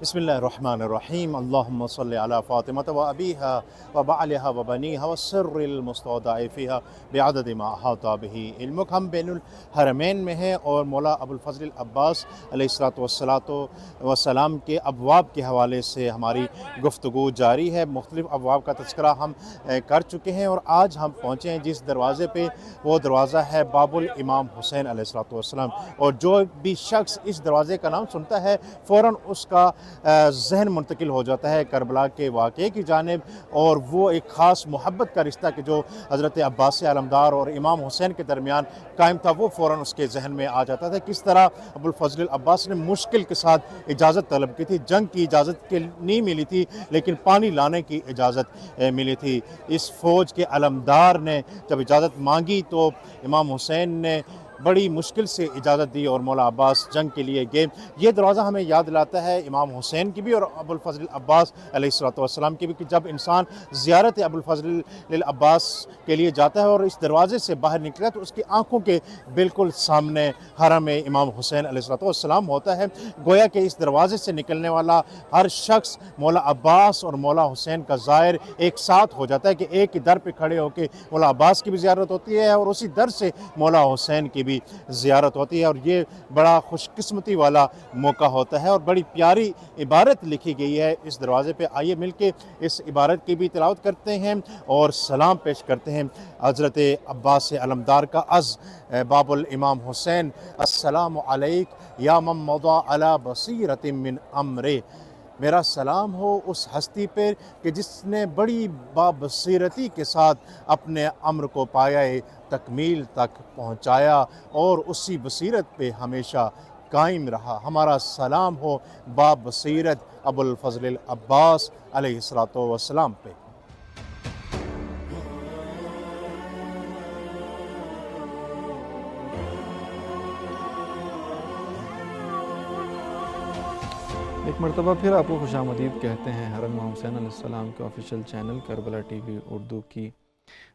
بسم اللہ الرحمن الرحیم اللہم صلی علی فاطمہ و ابیہا و بعلہا و بنیہا و سر المستودع فیہا بعدد ما احاط بہ علمک۔ ہم بین الحرمین میں ہیں اور مولا ابو الفضل العباس علیہ السلام کے ابواب کے حوالے سے ہماری گفتگو جاری ہے۔ مختلف ابواب کا تذکرہ ہم کر چکے ہیں اور آج ہم پہنچے ہیں جس دروازے پہ، وہ دروازہ ہے باب الامام حسین علیہ السلام، اور جو بھی شخص اس دروازے کا نام سنتا ہے فوراً اس کا ذہن منتقل ہو جاتا ہے کربلا کے واقعے کی جانب، اور وہ ایک خاص محبت کا رشتہ کہ جو حضرت عباس علمدار اور امام حسین کے درمیان قائم تھا وہ فوراً اس کے ذہن میں آ جاتا تھا۔ کس طرح ابو الفضل العباس نے مشکل کے ساتھ اجازت طلب کی تھی، جنگ کی اجازت نہیں ملی تھی لیکن پانی لانے کی اجازت ملی تھی۔ اس فوج کے علمدار نے جب اجازت مانگی تو امام حسین نے بڑی مشکل سے اجازت دی اور مولا عباس جنگ کے لیے گئے۔ یہ دروازہ ہمیں یاد دلاتا ہے امام حسین کی بھی اور ابو الفضل العباس علیہ السلام کی بھی، کہ جب انسان زیارت ابو الفضل العباس کے لیے جاتا ہے اور اس دروازے سے باہر نکلا تو اس کی آنکھوں کے بالکل سامنے حرم امام حسین علیہ السلام ہوتا ہے۔ گویا کہ اس دروازے سے نکلنے والا ہر شخص مولا عباس اور مولا حسین کا زائر ایک ساتھ ہو جاتا ہے، کہ ایک ہی در پہ کھڑے ہو کے مولا عباس کی بھی زیارت ہوتی ہے اور اسی در سے مولا حسین کی بھی زیارت ہوتی ہے، اور یہ بڑا خوش قسمتی والا موقع ہوتا ہے۔ اور بڑی پیاری عبارت لکھی گئی ہے اس دروازے پہ، آئیے مل کے اس عبارت کی بھی تلاوت کرتے ہیں اور سلام پیش کرتے ہیں حضرت عباس علمدار کا از باب الامام حسین۔ السلام علیک یا من مضى علی بصیرۃ من امرہ، میرا سلام ہو اس ہستی پر کہ جس نے بڑی بابصیرتی کے ساتھ اپنے امر کو پایا تکمیل تک پہنچایا اور اسی بصیرت پہ ہمیشہ قائم رہا۔ ہمارا سلام ہو بابصیرت ابو الفضل العباس علیہ السلام پہ۔ ایک مرتبہ پھر آپ کو خوش آمدید کہتے ہیں حرم امام حسین علیہ السلام کے official channel Karbala T V Urdu کی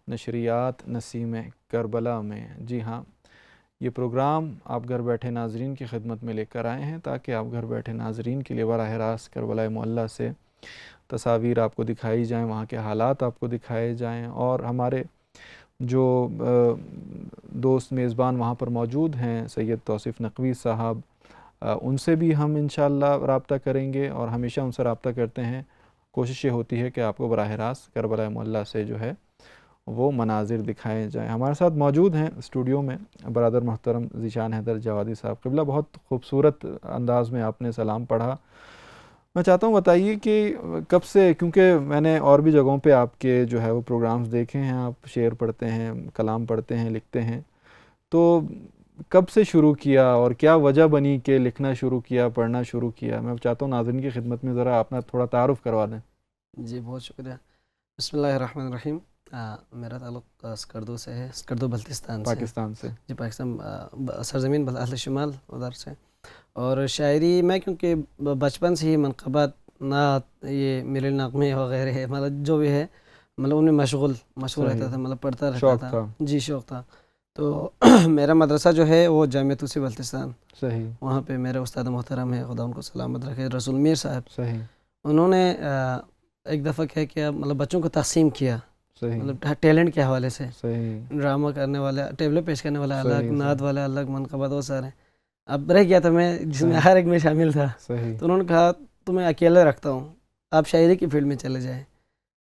نشریات نسیم کربلا میں۔ جی ہاں، یہ پروگرام آپ گھر بیٹھے ناظرین کی خدمت میں لے کر آئے ہیں تاکہ آپ گھر بیٹھے ناظرین کے لیے براہ راست کربلا معلیٰ سے تصاویر آپ کو دکھائی جائیں، وہاں کے حالات آپ کو دکھائے جائیں، اور ہمارے جو دوست میزبان وہاں پر موجود ہیں سید توصیف نقوی صاحب، ان سے بھی ہم انشاءاللہ رابطہ کریں گے اور ہمیشہ ان سے رابطہ کرتے ہیں۔ کوشش یہ ہوتی ہے کہ آپ کو براہ راست کربلا معلیٰ سے جو ہے وہ مناظر دکھائے جائیں۔ ہمارے ساتھ موجود ہیں اسٹوڈیو میں برادر محترم ذیشان حیدر جوادی صاحب۔ قبلہ بہت خوبصورت انداز میں آپ نے سلام پڑھا۔ میں چاہتا ہوں بتائیے کہ کب سے، کیونکہ میں نے اور بھی جگہوں پہ آپ کے جو ہے وہ پروگرامز دیکھے ہیں، آپ شعر پڑھتے ہیں، کلام پڑھتے ہیں، لکھتے ہیں، تو کب سے شروع کیا اور کیا وجہ بنی کہ لکھنا شروع کیا، پڑھنا شروع کیا؟ میں چاہتا ہوں ناظرین کی خدمت میں ذرا اپنا تھوڑا تعارف کروا دیں۔ جی بہت شکریہ۔ بسم اللہ الرحمن الرحیم۔ میرا تعلق اسکردو سے ہے، اسکردو بلتستان سے، پاکستان سے۔ جی پاکستان، سرزمین اہل شمال ادھر سے۔ اور شاعری میں کیونکہ بچپن سے ہی منقبات، نعت، یہ میرے نغمے وغیرہ ہے، مطلب جو بھی ہے، مطلب ان میں مشغول رہتا تھا، مطلب پڑھتا رہتا تھا۔ جی شوق تھا۔ تو میرا مدرسہ جو ہے وہ جامعہ توسیع بلتستان، صحیح، وہاں پہ میرے استاد محترم ہے، خدا ان کو سلامت رکھے، رسول میر صاحب، صحیح، انہوں نے ایک دفعہ کیا کیا، مطلب بچوں کو تقسیم کیا، صحیح، مطلب ٹیلنٹ کے حوالے سے، صحیح، ڈرامہ کرنے والے، ٹیبلے پیش کرنے والا الگ، نعت والا الگ، منقبات وہ سارے۔ اب رہ گیا تھا میں جس میں ہر ایک میں شامل تھا، صحیح، تو انہوں نے کہا تمہیں اکیلے رکھتا ہوں، آپ شاعری کی فیلڈ میں چلے جائیں،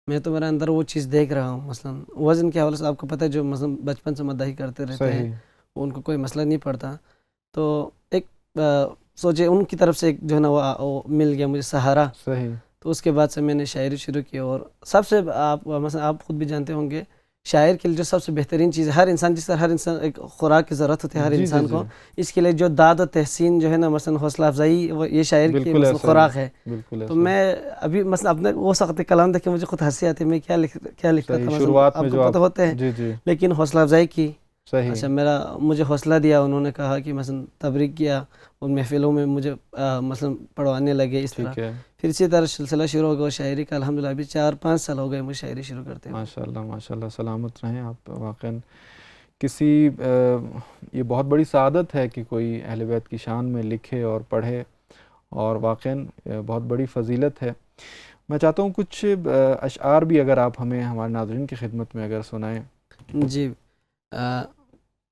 میں تو میرے اندر وہ چیز دیکھ رہا ہوں۔ مثلا وزن کے حوالے سے آپ کو پتہ ہے، جو مثلا بچپن سے مداحی کرتے رہتے ہیں ان کو کوئی مسئلہ نہیں پڑتا، تو ایک سوچے ان کی طرف سے ایک جو ہے نا وہ مل گیا مجھے سہارا، صحیح، تو اس کے بعد سے میں نے شاعری شروع کی۔ اور سب سے آپ مثلا آپ خود بھی جانتے ہوں گے، شاعر کے لیے جو سب سے بہترین چیز ہے، ہر انسان جس طرح ہر انسان ایک خوراک کی ضرورت ہوتی ہے ہر انسان کو، اس کے لیے جو داد و تحسین جو ہے نا، مثلا حوصلہ افزائی، وہ یہ شاعر کی خوراک ہے۔ تو میں ابھی مثلا اپنے وہ سخت کلام دیکھ کے مجھے خود ہنسی آتی ہے، میں کیا لکھتا تھا، شروعات میں جو پتہ ہوتے ہیں، لیکن حوصلہ افزائی کی، اچھا مجھے حوصلہ دیا، انہوں نے کہا کہ مثلا تبریک کیا، ان محفلوں میں مجھے مثلا پڑھوانے لگے، اس طرح پھر اسی طرح سلسلہ شروع ہو گیا شاعری کا۔ الحمدللہ ابھی 4-5 سال ہو گئے مجھے شاعری شروع کرتے ہیں۔ ماشاءاللہ ماشاءاللہ، سلامت رہیں آپ۔ واقعاً کسی یہ بہت بڑی سعادت ہے کہ کوئی اہل بیت کی شان میں لکھے اور پڑھے، اور واقعاً بہت بڑی فضیلت ہے۔ میں چاہتا ہوں کچھ اشعار بھی اگر آپ ہمیں ہمارے ناظرین کی خدمت میں اگر سنائیں۔ جی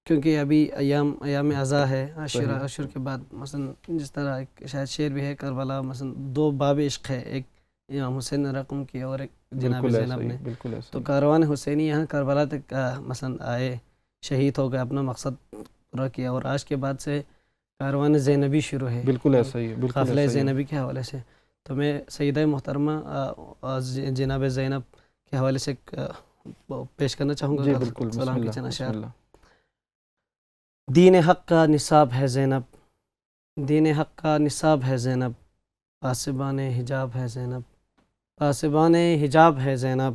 کیونکہ ابھی ایام عزا ہے، عاشور کے بعد مثلا جس طرح ایک شاید شعر بھی ہے کربلا، مثلا 2 باب عشق ہے، ایک امام حسین رقم کی اور ایک جناب زینب نے، بالکل ایسا تو کاروان حسینی یہاں کربلا تک مثلا آئے، شہید ہو گئے، اپنا مقصد پورا کیا، اور آج کے بعد سے کاروان زینبی شروع ہے، بالکل ایسا ہی ہے، بالکل قافلہ ایسا ہی ہے۔ زینبی کے حوالے سے۔ تو میں سیدہ محترمہ جناب زینب کے حوالے سے پیش کرنا چاہوں گا جی بالکل، بسم سلام کی اللہ چند بسم اشعار۔ اللہ۔ دین حق کا نصاب ہے زینب، دین حق کا نصاب ہے زینب، پاسبان حجاب ہے زینب، پاسبان حجاب ہے زینب،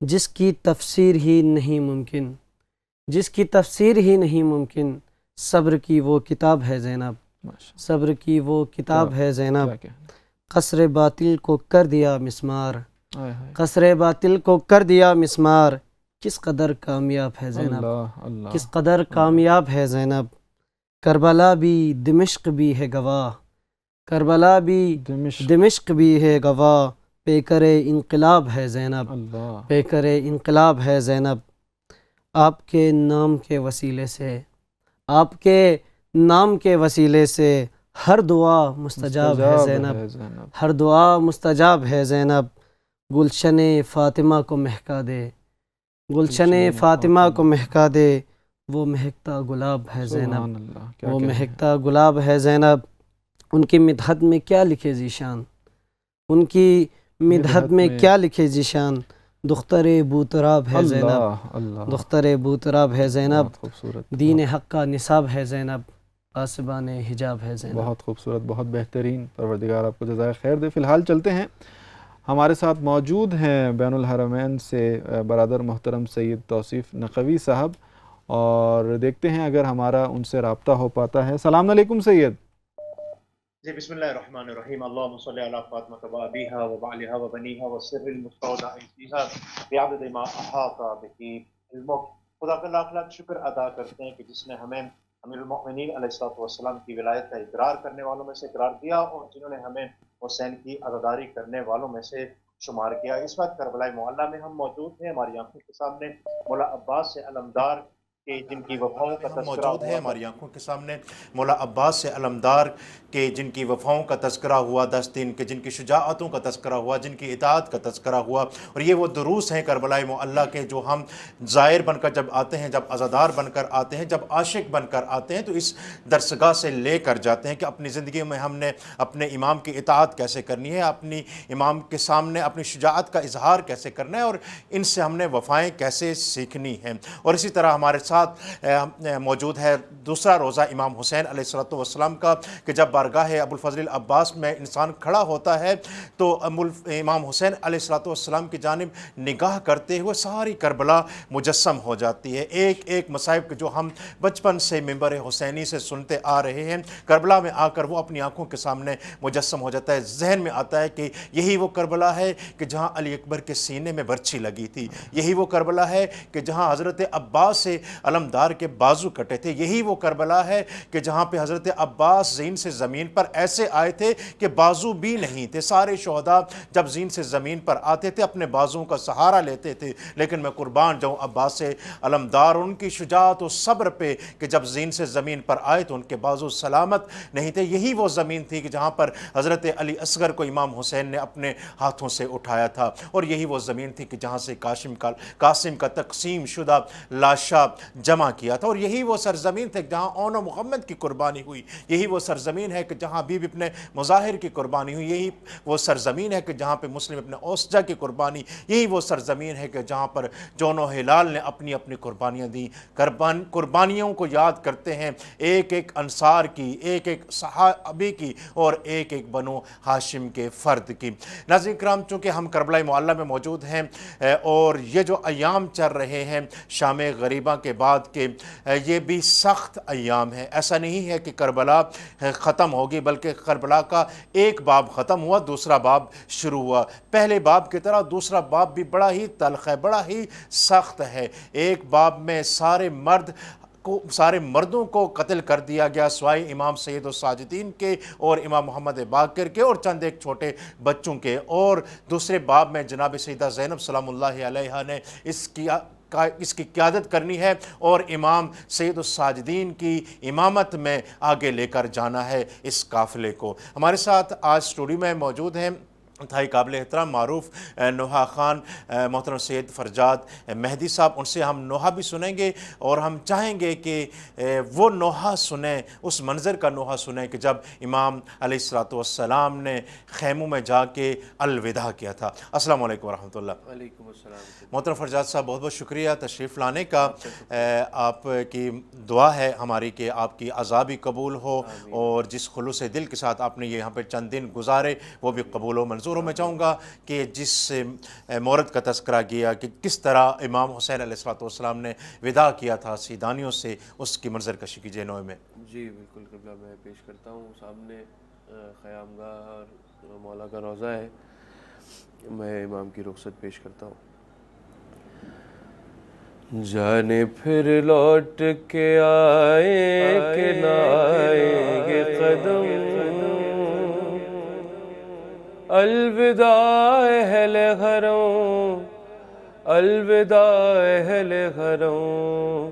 جس کی تفسیر ہی نہیں ممکن، جس کی تفسیر ہی نہیں ممکن، صبر کی وہ کتاب ہے زینب، صبر کی وہ کتاب ہے زینب، قصر باطل کو کر دیا مسمار، قصر باطل کو کر دیا مسمار، کس قدر کامیاب ہے زینب، کس قدر کامیاب ہے زینب، کربلا بھی دمشق بھی ہے گواہ، کربلا بھی دمشق بھی ہے گواہ، پیکر انقلاب ہے زینب، پیکر انقلاب ہے زینب، آپ کے نام کے وسیلے سے، آپ کے نام کے وسیلے سے ہر دعا مستجاب ہے زینب، ہر دعا مستجاب ہے زینب، گلشن فاطمہ کو مہکا دے، گلشن فاطمہ کو مہکا دے، وہ مہکتا گلاب ہے زینب، وہ مہکتا گلاب ہے زینب، ان کی مدحت میں کیا لکھے ذیشان، ان کی مدحت میں کیا لکھے ذیشان، دختر بوتراب ہے زینب، دختر بوتراب ہے زینب، دین حق کا نصاب ہے زینب، پاسبان حجاب ہے زینب۔ بہت خوبصورت، بہت بہترین، پروردگار آپ کو جزائے خیر دے۔ فی الحال چلتے ہیں، ہمارے ساتھ موجود ہیں بین الحرمین سے برادر محترم سید توصیف نقوی صاحب، اور دیکھتے ہیں اگر ہمارا ان سے رابطہ ہو پاتا ہے۔ السلام علیکم سید۔ جی بسم اللہ الرحمن الرحیم، اللہم صلی علی فاطمہ و ابیہا و بعلہا و بنیہا والسر المستودع فیہا بعدد ما احاط بہ علمک۔ خدا کا لاکھ لاکھ شکر ادا کرتے ہیں کہ جس نے ہمیں امیر المؤمنین علیہ السلام کی ولایت کا اقرار کرنے والوں میں سے قرار دیا، اور جنہوں نے ہمیں حسین کی عزاداری کرنے والوں میں سے شمار کیا۔ اس وقت کربلا معلیٰ میں ہم موجود ہیں، ہماری آنکھوں کے سامنے مولا عباس سے علمدار کہ جن کی وفاؤں کا تذکرہ موجود ہے، ہماری آنکھوں کے سامنے مولا عباس سے علمدار کہ جن کی وفاؤں کا تذکرہ ہوا 10 دن، کہ جن کی شجاعتوں کا تذکرہ ہوا، جن کی اطاعت کا تذکرہ ہوا، اور یہ وہ دروس ہیں کربلا معلیٰ کے جو ہم زائر بن کر جب آتے ہیں، جب عزادار بن کر آتے ہیں، جب عاشق بن کر آتے ہیں، تو اس درسگاہ سے لے کر جاتے ہیں کہ اپنی زندگی میں ہم نے اپنے امام کی اطاعت کیسے کرنی ہے، اپنی امام کے سامنے اپنی شجاعت کا اظہار کیسے کرنا ہے، اور ان سے ہم نے وفائیں کیسے سیکھنی ہیں۔ اور اسی طرح ہمارے ساتھ موجود ہے دوسرا روزہ امام حسین علیہ السلام کا، کہ جب بارگاہ ابو الفضل العباس میں انسان کھڑا ہوتا ہے تو امام حسین علیہ السلام کی جانب نگاہ کرتے ہوئے ساری کربلا مجسم ہو جاتی ہے۔ ایک ایک مصائب جو ہم بچپن سے منبر حسینی سے سنتے آ رہے ہیں، کربلا میں آ کر وہ اپنی آنکھوں کے سامنے مجسم ہو جاتا ہے۔ ذہن میں آتا ہے کہ یہی وہ کربلا ہے کہ جہاں علی اکبر کے سینے میں برچھی لگی تھی، یہی وہ کربلا ہے کہ جہاں حضرت عباس سے علمدار کے بازو کٹے تھے، یہی وہ کربلا ہے کہ جہاں پہ حضرت عباس زین سے زمین پر ایسے آئے تھے کہ بازو بھی نہیں تھے۔ سارے شہداء جب زین سے زمین پر آتے تھے اپنے بازوؤں کا سہارا لیتے تھے، لیکن میں قربان جاؤں عباس سے علمدار ان کی شجاعت و صبر پہ کہ جب زین سے زمین پر آئے تو ان کے بازو سلامت نہیں تھے۔ یہی وہ زمین تھی کہ جہاں پر حضرت علی اصغر کو امام حسین نے اپنے ہاتھوں سے اٹھایا تھا، اور یہی وہ زمین تھی کہ جہاں سے قاسم کا تقسیم شدہ لاشا جمع کیا تھا، اور یہی وہ سرزمین تھے جہاں اون و محمد کی قربانی ہوئی، یہی وہ سرزمین ہے کہ جہاں بی بی ابن مظاہر کی قربانی ہوئی، یہی وہ سرزمین ہے کہ جہاں پہ مسلم ابن اوسجہ کی قربانی، یہی وہ سرزمین ہے کہ جہاں پر جون و ہلال نے اپنی اپنی قربانیاں دیں۔ قربانیوں کو یاد کرتے ہیں، ایک ایک انصار کی، ایک ایک صحابی کی، اور ایک ایک بنو ہاشم کے فرد کی۔ ناظرین کرام، چونکہ ہم کربلا معلیٰ میں موجود ہیں اور یہ جو ایام چل رہے ہیں شام غریبہ کے بعد کے، یہ بھی سخت ایام ہیں۔ ایسا نہیں ہے کہ کربلا ختم ہوگی، بلکہ کربلا کا ایک باب ختم ہوا، دوسرا باب شروع ہوا۔ پہلے باب کی طرح دوسرا باب بھی بڑا ہی تلخ ہے، بڑا ہی سخت ہے۔ ایک باب میں سارے مرد سارے مردوں کو قتل کر دیا گیا سوائے امام سید الساجدین کے اور امام محمد باقر کے اور چند ایک چھوٹے بچوں کے. اور دوسرے باب میں جناب سیدہ زینب سلام اللہ علیہا نے اس کی قیادت کرنی ہے اور امام سید الساجدین کی امامت میں آگے لے کر جانا ہے اس قافلے کو. ہمارے ساتھ آج اسٹوڈیو میں موجود ہیں انتہائی قابل احترام معروف نوحہ خان محترم سید فرجاد مہدی صاحب. ان سے ہم نوحہ بھی سنیں گے اور ہم چاہیں گے کہ وہ نوحہ سنیں، اس منظر کا نوحہ سنیں کہ جب امام علیہ السلام نے خیموں میں جا کے الوداع کیا تھا. السلام علیکم ورحمۃ اللہ. وعلیکم السلام. محترم فرجاد صاحب بہت بہت شکریہ تشریف لانے کا. آپ کی دعا ہے ہماری کہ آپ کی عزا بھی قبول ہو اور جس خلوص دل کے ساتھ آپ نے یہاں پہ چند دن گزارے وہ بھی قبول ہو منظور ہو. میں چاہوں گا کہ جس مورد کا تذکرہ کیا کہ کس طرح امام حسین علیہ السلام نے وداع کیا تھا سیدانیوں سے، اس کی منظر کشی کیجیے نوئے میں. جی بالکل قبلہ، میں پیش کرتا ہوں. سامنے خیام گاہ اور مولا کا روضہ ہے، میں امام کی رخصت پیش کرتا ہوں. جانے پھر لوٹ کے آئے کہ نہ آئیں گے قدم، الوداع اہل حرم، الوداع اہل حرم.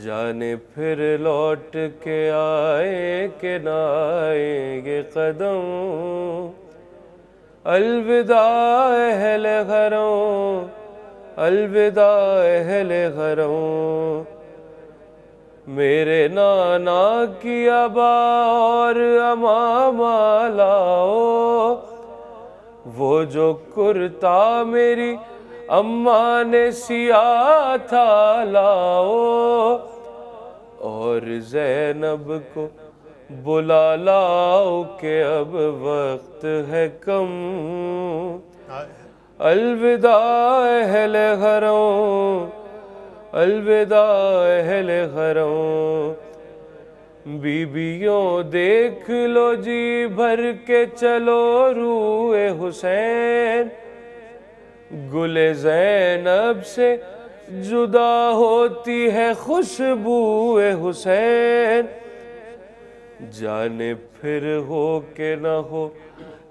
جانے پھر لوٹ کے آئے کہ نہ آئیں گے قدم، الوداع اہل حرم، الوداع اہل حرم. میرے نانا کی ابا اور امامہ لاؤ، وہ جو کرتا میری اماں نے سیا تھا لاؤ، اور زینب کو بلا لاؤ کہ اب وقت ہے کم، الوداع اہل حرم، الوداع اہل حرم. بیبیوں دیکھ لو جی بھر کے چلو روئے حسین، گل زینب سے جدا ہوتی ہے خوشبو حسین. جانے پھر ہو کہ نہ ہو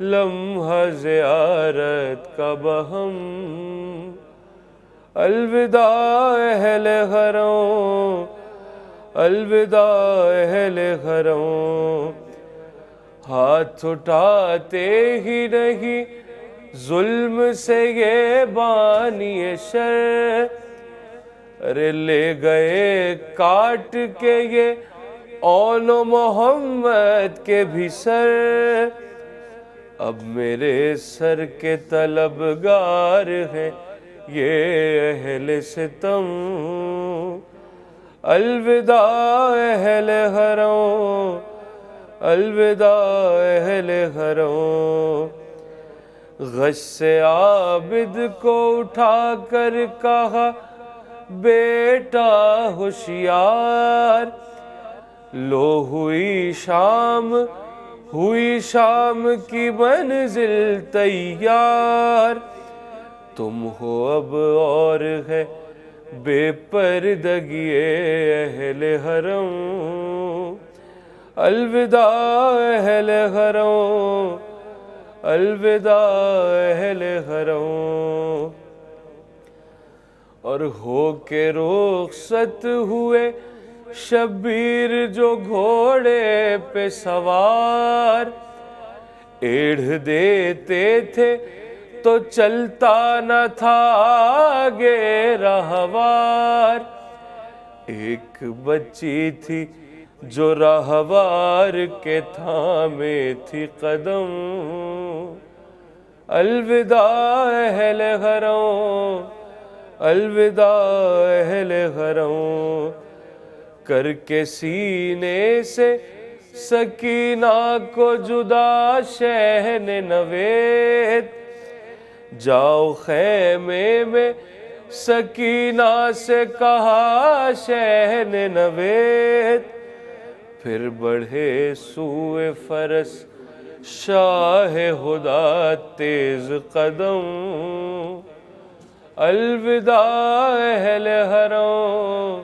لمحہ زیارت کا بہم، الوداع اہل حرم، الوداع اہل حرم. ہاتھ اٹھاتے ہی نہیں ظلم سے یہ بانی شر، ارے لے گئے کاٹ کے یہ اون و محمد کے بھی سر. اب میرے سر کے طلبگار ہیں یہ اہل ستم، الوداع اہل حرم، الوداع اہل حرم. غش سے عابد کو اٹھا کر کہا بیٹا ہوشیار، لو ہوئی شام کی منزل تیار. تم ہو اب اور ہے بے پردگی اہل حرم، الوداع اہل حرم، الوداع اہل حرم. اور ہو کے رخصت ہوئے شبیر جو گھوڑے پہ سوار، ایڑھ دیتے تھے تو چلتا نہ تھا آگے رہوار. ایک بچی تھی جو رہوار کے تھامے تھی قدم، الوداع اہل حرم، الوداع اہل حرم. کر کے سینے سے سکینہ کو جدا شہن نوید، جاؤ خیمے میں سکینہ سے کہا شہن نوید. پھر بڑھے سوئے فرس شاہ خدا تیز قدم، الوداع اہل حرم،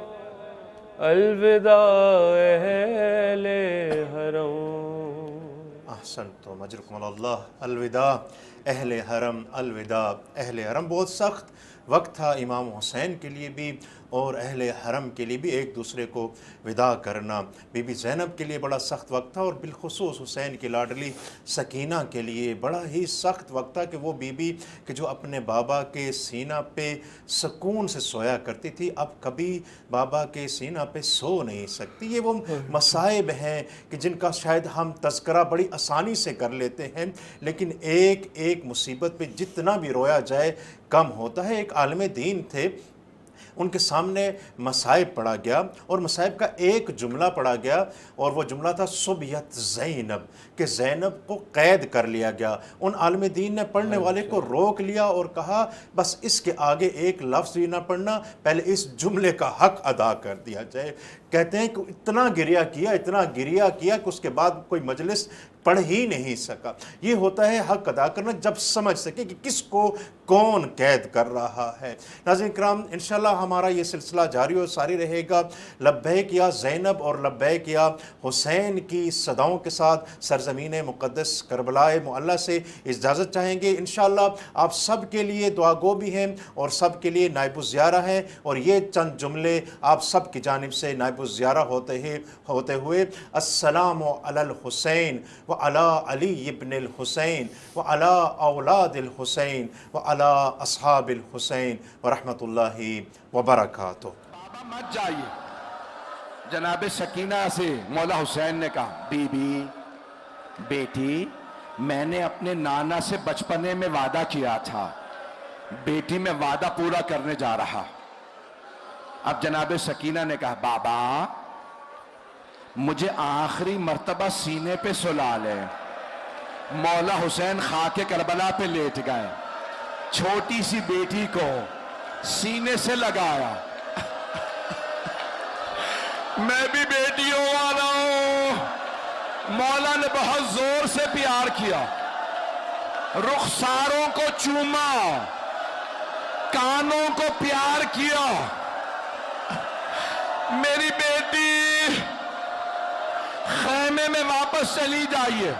الوداع اہل حرم. احسنتم اجرکم اللہ. الوداع اہل حرم، الوداع اہل حرم. بہت سخت وقت تھا امام حسین کے لیے بھی اور اہل حرم کے لیے بھی ایک دوسرے کو وداع کرنا. بی بی زینب کے لیے بڑا سخت وقت تھا اور بالخصوص حسین کی لاڈلی سکینہ کے لیے بڑا ہی سخت وقت تھا کہ وہ بی بی کہ جو اپنے بابا کے سینہ پہ سکون سے سویا کرتی تھی اب کبھی بابا کے سینہ پہ سو نہیں سکتی. یہ وہ مصائب ہیں کہ جن کا شاید ہم تذکرہ بڑی آسانی سے کر لیتے ہیں لیکن ایک ایک مصیبت پہ جتنا بھی رویا جائے کم ہوتا ہے. ایک عالم دین تھے، ان کے سامنے مصائب پڑھا گیا اور مصائب کا ایک جملہ پڑھا گیا اور وہ جملہ تھا سبیت زینب، کہ زینب کو قید کر لیا گیا. ان عالم دین نے پڑھنے والے کو روک لیا اور کہا بس اس کے آگے ایک لفظ بھی نہ پڑھنا، پہلے اس جملے کا حق ادا کر دیا جائے. کہتے ہیں کہ اتنا گریہ کیا کہ اس کے بعد کوئی مجلس پڑھ ہی نہیں سکا. یہ ہوتا ہے حق ادا کرنا جب سمجھ سکے کہ کس کو کون قید کر رہا ہے. ناظرین کرام، انشاءاللہ ہمارا یہ سلسلہ جاری و ساری رہے گا. لبیک یا زینب اور لبیک یا حسین کی صداؤں کے ساتھ سرزمین مقدس کربلا معلیٰ سے اجازت چاہیں گے. انشاءاللہ آپ سب کے لیے دعا گو بھی ہیں اور سب کے لیے نائب الزیارہ ہیں اور یہ چند جملے آپ سب کی جانب سے نائب الزیارہ ہوتے ہوئے السلام علی الحسین وعلی علی ابن الحسین وعلی اولاد الحسین وعلی اصحاب الحسین ورحمۃ اللہ وبرکاتہ. بابا مت جائیے. جناب سکینہ سے مولا حسین نے کہا بی بی بیٹی میں نے اپنے نانا سے بچپنے میں وعدہ کیا تھا، بیٹی میں وعدہ پورا کرنے جا رہا. اب جناب سکینہ نے کہا بابا مجھے آخری مرتبہ سینے پہ سلا لے. مولا حسین خاک کربلا پہ لیٹ گئے، چھوٹی سی بیٹی کو سینے سے لگایا. میں بھی بیٹیوں والا ہوں. مولا نے بہت زور سے پیار کیا، رخساروں کو چوما، کانوں کو پیار کیا. میری بیٹی خیمے میں واپس چلی جائیے.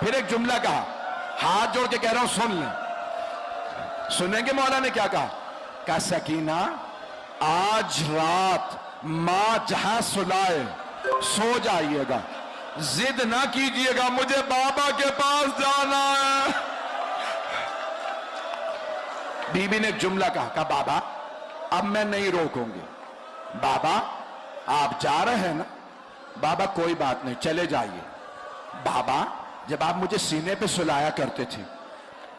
پھر ایک جملہ کہا، ہاتھ جوڑ کے کہہ رہا ہوں سن لیں. سنیں گے مولا نے کیا کہا سکینہ آج رات ماں جہاں سلائے سو جائیے گا، ضد نہ کیجئے گا، مجھے بابا کے پاس جانا ہے. بی بی نے ایک جملہ کہا بابا اب میں نہیں روکوں گی. بابا آپ جا رہے ہیں نا؟ بابا کوئی بات نہیں چلے جائیے. بابا جب آپ مجھے سینے پہ سلایا کرتے تھے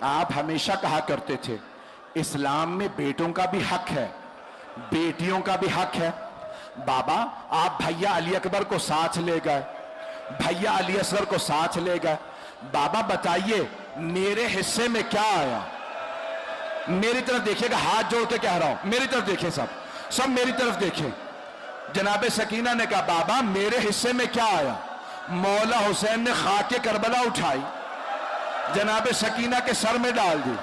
آپ ہمیشہ کہا کرتے تھے اسلام میں بیٹوں کا بھی حق ہے بیٹیوں کا بھی حق ہے. بابا آپ بھیا علی اکبر کو ساتھ لے گئے، بھیا علی اصغر کو ساتھ لے گئے. بابا بتائیے میرے حصے میں کیا آیا؟ میری طرف دیکھیے گا، ہاتھ جوڑ کے کہہ رہا ہوں میری طرف دیکھیں، سب میری طرف دیکھیں. جناب سکینہ نے کہا بابا میرے حصے میں کیا آیا؟ مولا حسین نے خاک کربلا اٹھائی، جناب سکینہ کے سر میں ڈال دی.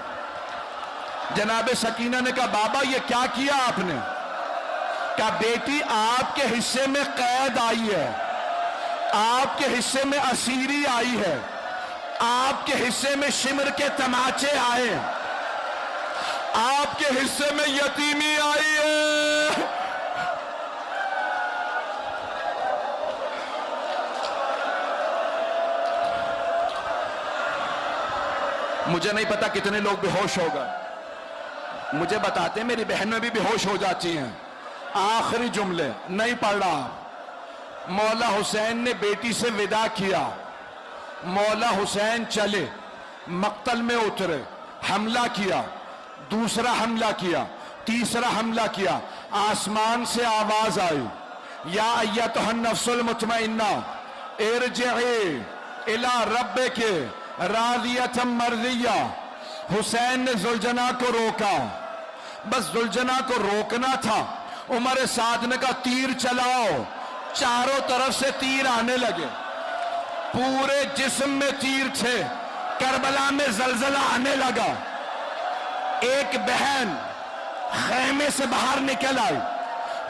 جناب سکینہ نے کہا بابا یہ کیا کیا آپ نے؟ کہا بیٹی آپ کے حصے میں قید آئی ہے، آپ کے حصے میں اسیری آئی ہے، آپ کے حصے میں شمر کے تماچے آئے، آپ کے حصے میں یتیمی آئی ہے. مجھے نہیں پتا کتنے لوگ بے ہوش ہو گئے، مجھے بتاتے میری بہنیں بھی بے ہوش ہو جاتی ہیں. آخری جملے نہیں پڑھ رہا. مولا حسین نے بیٹی سے وداع کیا، مولا حسین چلے، مقتل میں اترے، حملہ کیا، دوسرا حملہ کیا، تیسرا حملہ کیا. آسمان سے آواز آئی یا ایتھا النفس المطمئنہ ارجعی الی ربک راضیۃ مرضیہ. حسین نے زلجنا کو روکا، بس زلجنا کو روکنا تھا. عمر سعد نے کہا تیر چلاؤ، چاروں طرف سے تیر آنے لگے، پورے جسم میں تیر تھے. کربلا میں زلزلہ آنے لگا. ایک بہن خیمے سے باہر نکل آئی،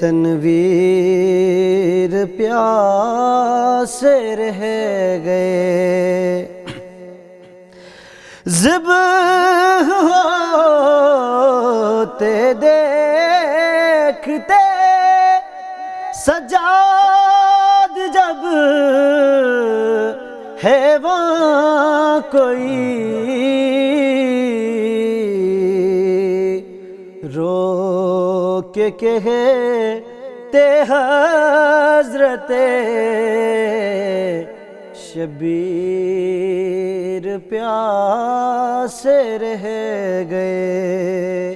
تنویر پیاسے رہ گئے زب ہوتے دیکھتے سجاد جب ہے وہاں کوئی رو کے کہتے حضرت شبیر پیاسے رہ گئے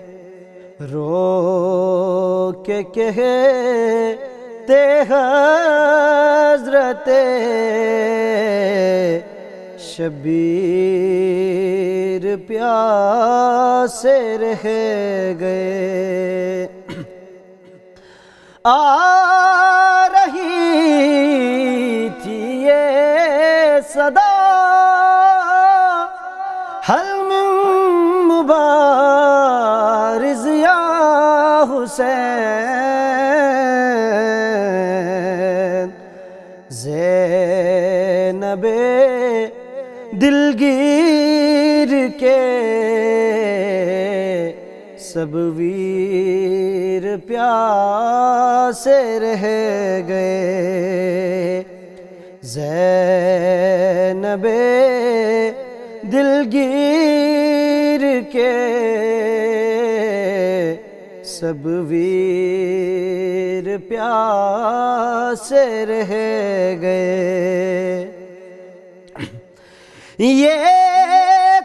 رو کے کہتے حضرت شبیر پیاسے رہ گئے آ رہی تھی یہ صدا حل من مبارز یا حسین زینب دلگیر کے سب ویر پیاسے رہ گئے زینب دلگیر کے سب ویر پیاسے رہ گئے یہ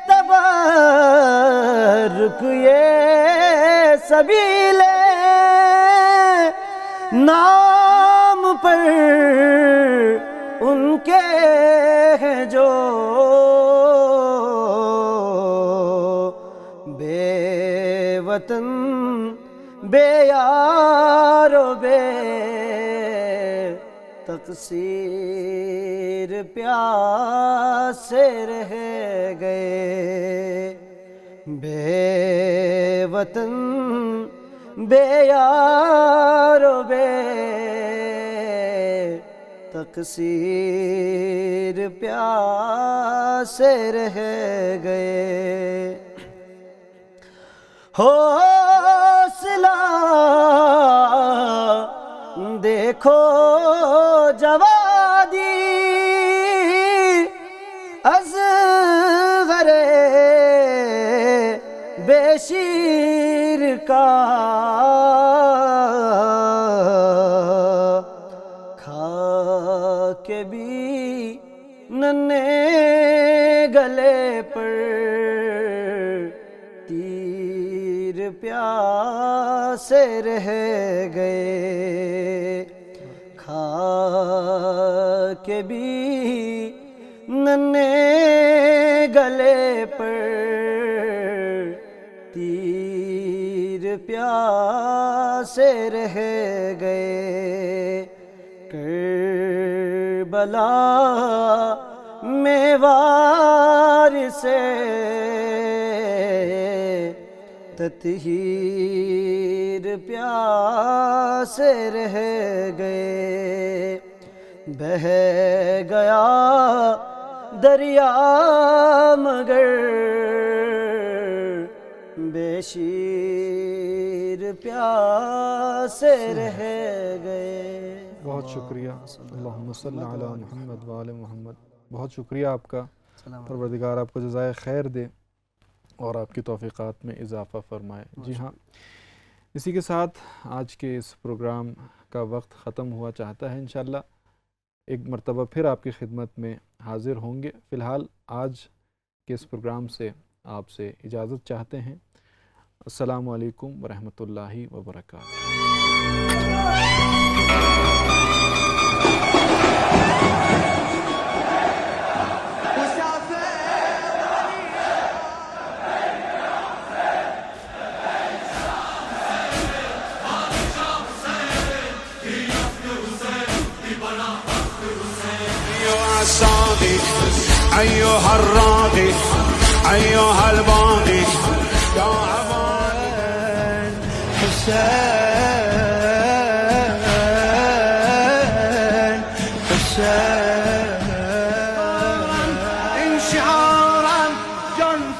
تبرک یہ سبیل نام پر ان کے ہیں جو بے وطن بے یار و بے تقصیر پیاسے رہ گئے بے وطن بے یار و بے تقصیر پیاسے رہ گئے حوصلہ دیکھو جوادی اصغر بے شیر کا کھا کے بھی ننھے گلے پر تیر پیاسے رہ گئے کھا کے بھی ننھے گلے پر تیر پیاسے رہ گئے کربلا میں وارث تطہیر پیاسے رہ گئے بہہ گیا دریا مگر بے شیر پیاسے رہ گئے بہت شکریہ اللہم صلی علی محمد وآل محمد بہت شکریہ آپ کا پروردگار آپ کو جزائے خیر دے اور آپ کی توفیقات میں اضافہ فرمائے جی ہاں اسی کے ساتھ آج کے اس پروگرام کا وقت ختم ہوا چاہتا ہے انشاءاللہ ایک مرتبہ پھر آپ کی خدمت میں حاضر ہوں گے فی الحال آج کے اس پروگرام سے آپ سے اجازت چاہتے ہیں السلام علیکم ورحمۃ اللہ وبرکاتہ أيها الراضي أيها الباغي يا عمان حسين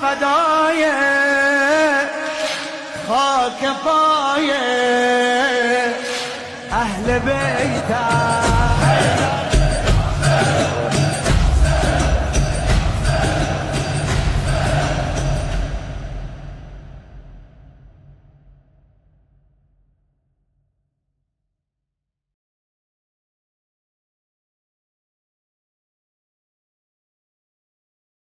فدای خاک پای اهل بیتم